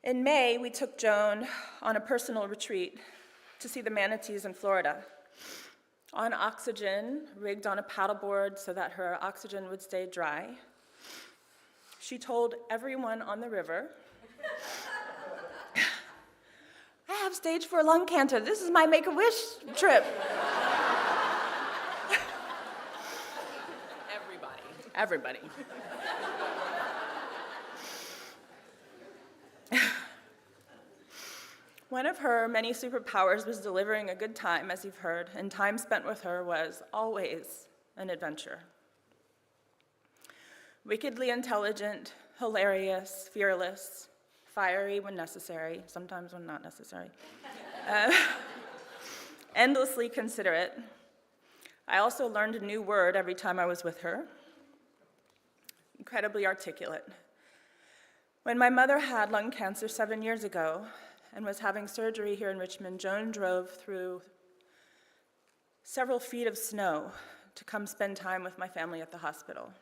In May, we took Joan on a personal retreat to see the manatees in Florida. On oxygen, rigged on a paddleboard so that her oxygen would stay dry, she told everyone on the river, "I have stage 4 lung cancer. This is my Make-A-Wish trip." Everybody. One of her many superpowers was delivering a good time, as you've heard, and time spent with her was always an adventure. Wickedly intelligent, hilarious, fearless, fiery when necessary, sometimes when not necessary, endlessly considerate. I also learned a new word every time I was with her. Incredibly articulate. When my mother had lung cancer 7 years ago, and was having surgery here in Richmond, Joan drove through several feet of snow to come spend time with my family at the hospital.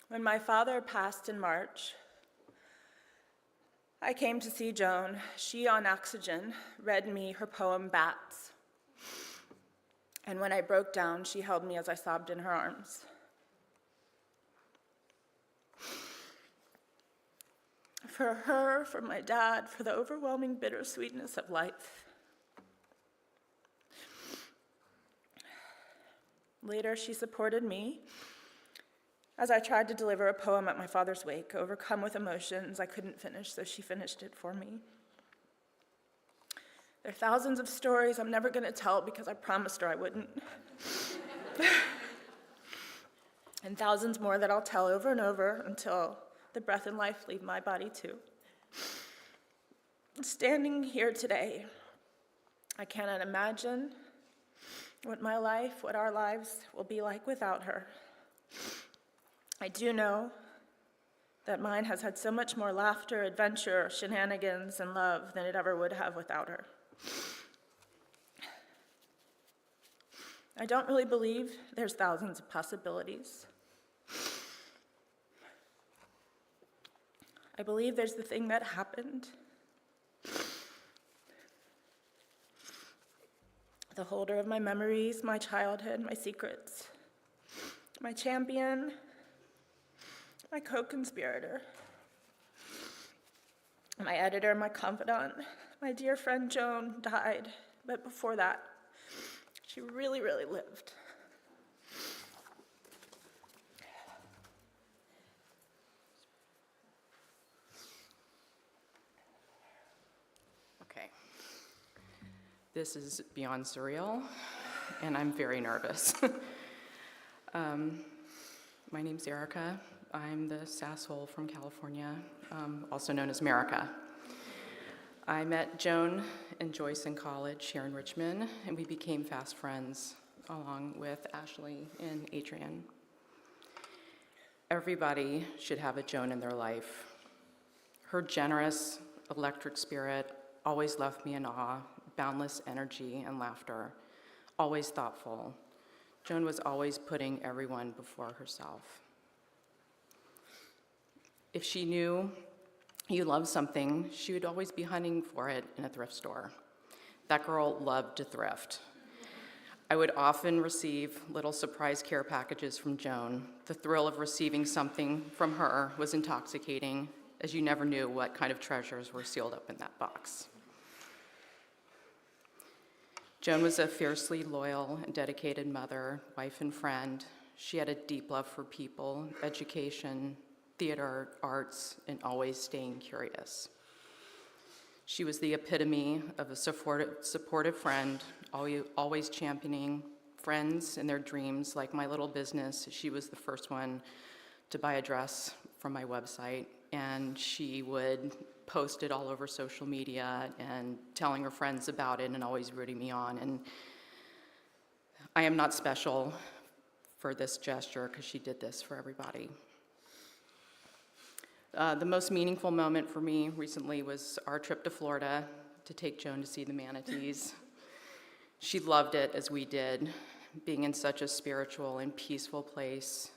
When my father passed in March, I came to see Joan. She, on oxygen, read me her poem, Bats. And when I broke down, she held me as I sobbed in her arms. For her, for my dad, for the overwhelming bittersweetness of life. Later, she supported me as I tried to deliver a poem at my father's wake, overcome with emotions I couldn't finish, so she finished it for me. There are thousands of stories I'm never going to tell because I promised her I wouldn't. And thousands more that I'll tell over and over until the breath and life leave my body too. Standing here today, I cannot imagine what my life, what our lives will be like without her. I do know that mine has had so much more laughter, adventure, shenanigans, and love than it ever would have without her. I don't really believe there's thousands of possibilities. I believe there's the thing that happened. The holder of my memories, my childhood, my secrets, my champion, my co-conspirator, my editor, my confidant, my dear friend Joan died, but before that, she really, really lived. This is beyond surreal, and I'm very nervous. My name's Erica. I'm the sasshole from California, also known as Merica. I met Joan and Joyce in college here in Richmond, and we became fast friends, along with Ashley and Adrian. Everybody should have a Joan in their life. Her generous, electric spirit always left me in awe, boundless energy and laughter, always thoughtful. Joan was always putting everyone before herself. If she knew you loved something, she would always be hunting for it in a thrift store. That girl loved to thrift. I would often receive little surprise care packages from Joan. The thrill of receiving something from her was intoxicating, as you never knew what kind of treasures were sealed up in that box. Joan was a fiercely loyal and dedicated mother, wife, and friend. She had a deep love for people, education, theater, arts, and always staying curious. She was the epitome of a supportive friend, always championing friends and their dreams. Like my little business, she was the first one to buy a dress from my website, and she would post it all over social media and telling her friends about it and always rooting me on. And I am not special for this gesture because she did this for everybody. The most meaningful moment for me recently was our trip to Florida to take Joan to see the manatees. She loved it as we did, being in such a spiritual and peaceful place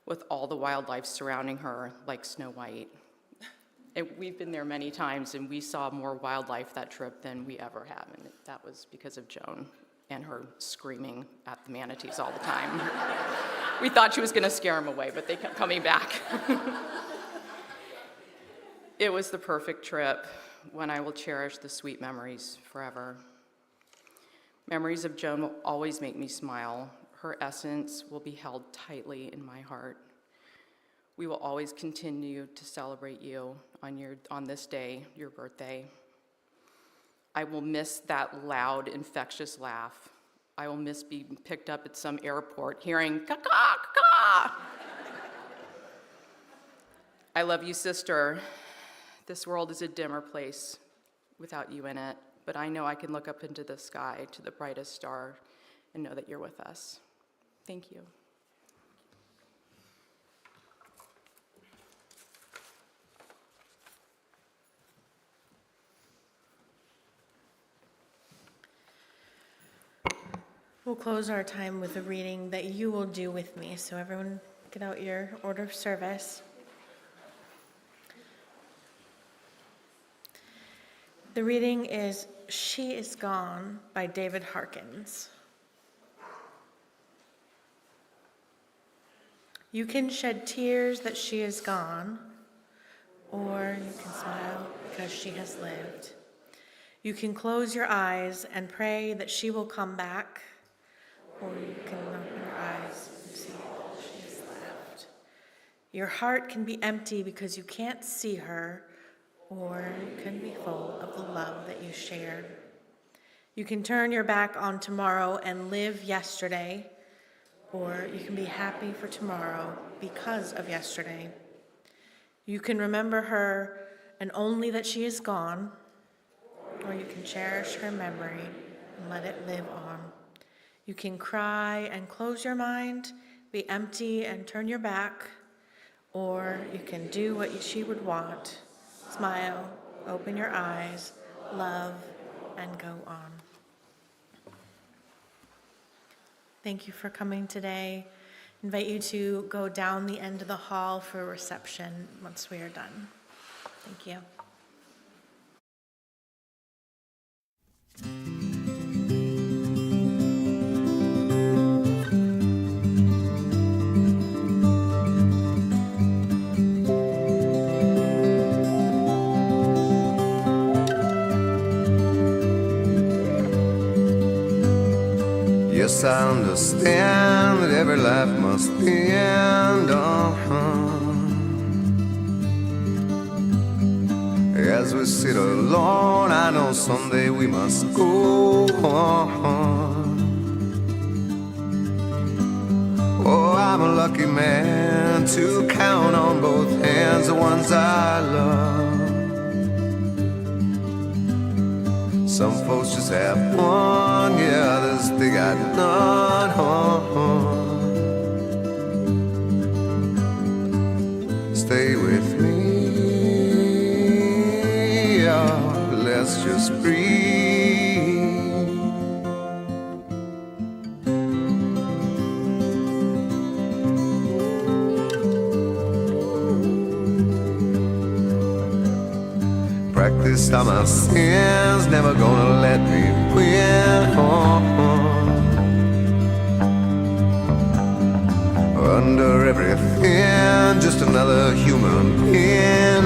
with all the wildlife surrounding her like Snow White. We've been there many times, and we saw more wildlife that trip than we ever have, and that was because of Joan and her screaming at the manatees all the time. We thought she was going to scare them away, but they kept coming back. It was the perfect trip, one I will cherish the sweet memories forever. Memories of Joan will always make me smile. Her essence will be held tightly in my heart. We will always continue to celebrate you on this day, your birthday. I will miss that loud, infectious laugh. I will miss being picked up at some airport hearing caw caw. I love you, sister. This world is a dimmer place without you in it, but I know I can look up into the sky to the brightest star and know that you're with us. Thank you. We'll close our time with a reading that you will do with me. So everyone get out your order of service. The reading is She Is Gone by David Harkins. You can shed tears that she is gone, or you can smile because she has lived. You can close your eyes and pray that she will come back, or you can open your eyes and see that she has left. Your heart can be empty because you can't see her, or you can be full of the love that you shared. You can turn your back on tomorrow and live yesterday, or you can be happy for tomorrow because of yesterday. You can remember her and only that she is gone, or you can cherish her memory and let it live on. You can cry and close your mind, be empty and turn your back, or you can do what she would want. Smile, open your eyes, love, and go on. Thank you for coming today. I invite you to go down the end of the hall for reception once we are done. Thank you. Yes, I understand that every life must end. As we sit alone, I know someday we must go on. Oh, I'm a lucky man to count on both hands the ones I love. Some folks just have one, yeah, others they got none. Stay with me, oh, let's just breathe. Practiced on my sins, never gonna let me win. Under everything, just another human being.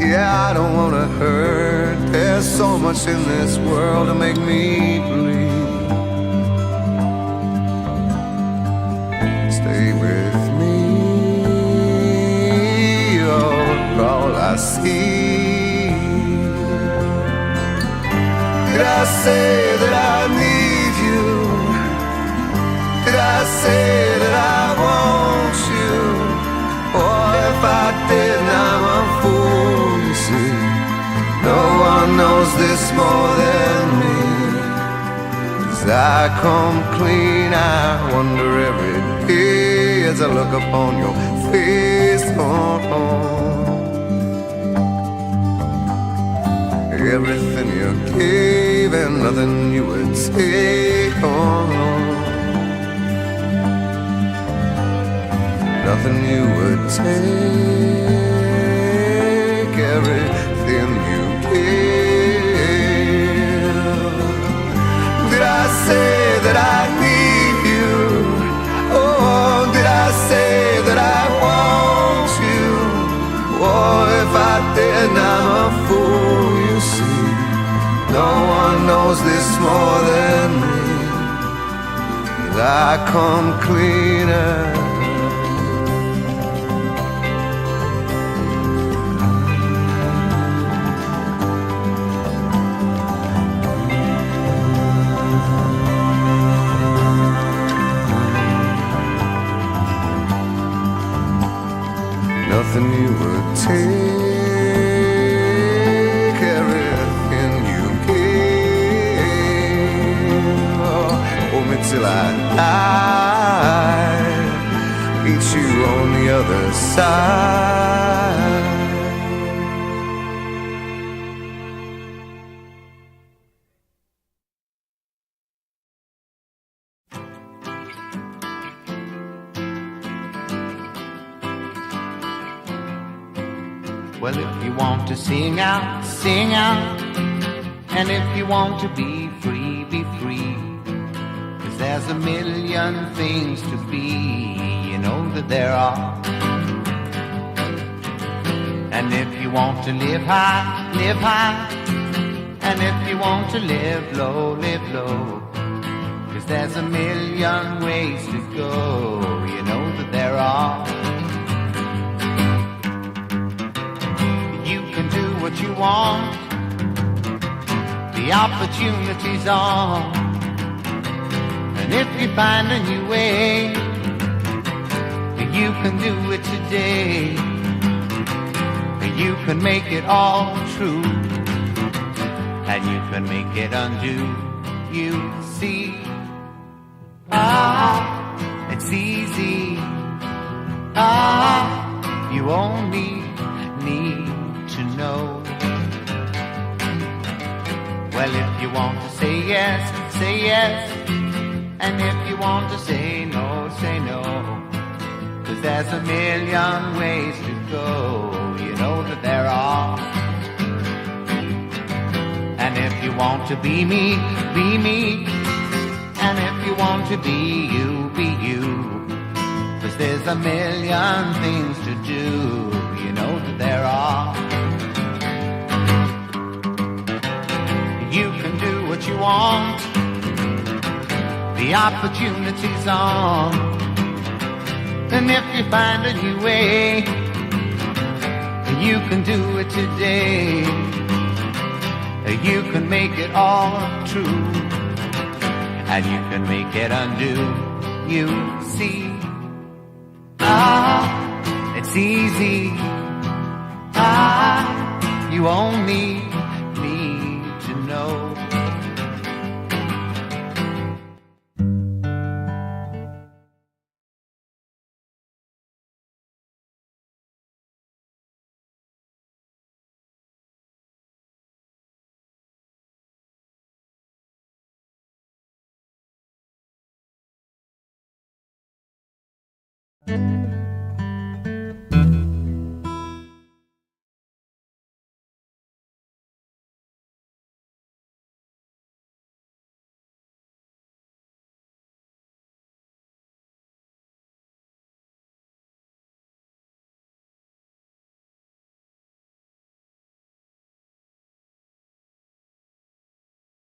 Yeah, I don't wanna hurt. There's so much in this world to make me bleed. Stay with me. All I see. Did I say that I need you? Did I say that I want you? Or if I did, I'm a fool, you see. No one knows this more than me. As I come clean, I wonder every day as I look upon your face. Everything you gave and nothing you would take on. Nothing you would take. Everything you gave. Did I say that I need you? Oh, did I say that I want you? Oh, if I did, I'm a fool. No one knows this more than me. As I come cleaner. Nothing you would take. Till I die, meet you on the other side. Well, if you want to sing out, sing out. And if you want to be free, be free. There's a million things to be, you know that there are. And if you want to live high, live high. And if you want to live low, live low. 'Cause there's a million ways to go, you know that there are. You can do what you want, the opportunity's on. And if you find a new way, you can do it today. You can make it all true, and you can make it undo. You see, it's easy. You only need to know. Well, if you want to say yes, say yes. And if you want to say no, say no. 'Cause there's a million ways to go, you know that there are. And if you want to be me, be me. And if you want to be you, be you. 'Cause there's a million things to do, you know that there are. You can do what you want, the opportunity's on. And if you find a new way, you can do it today. You can make it all true, and you can make it undo. You see, it's easy. You only need to know. Thank you.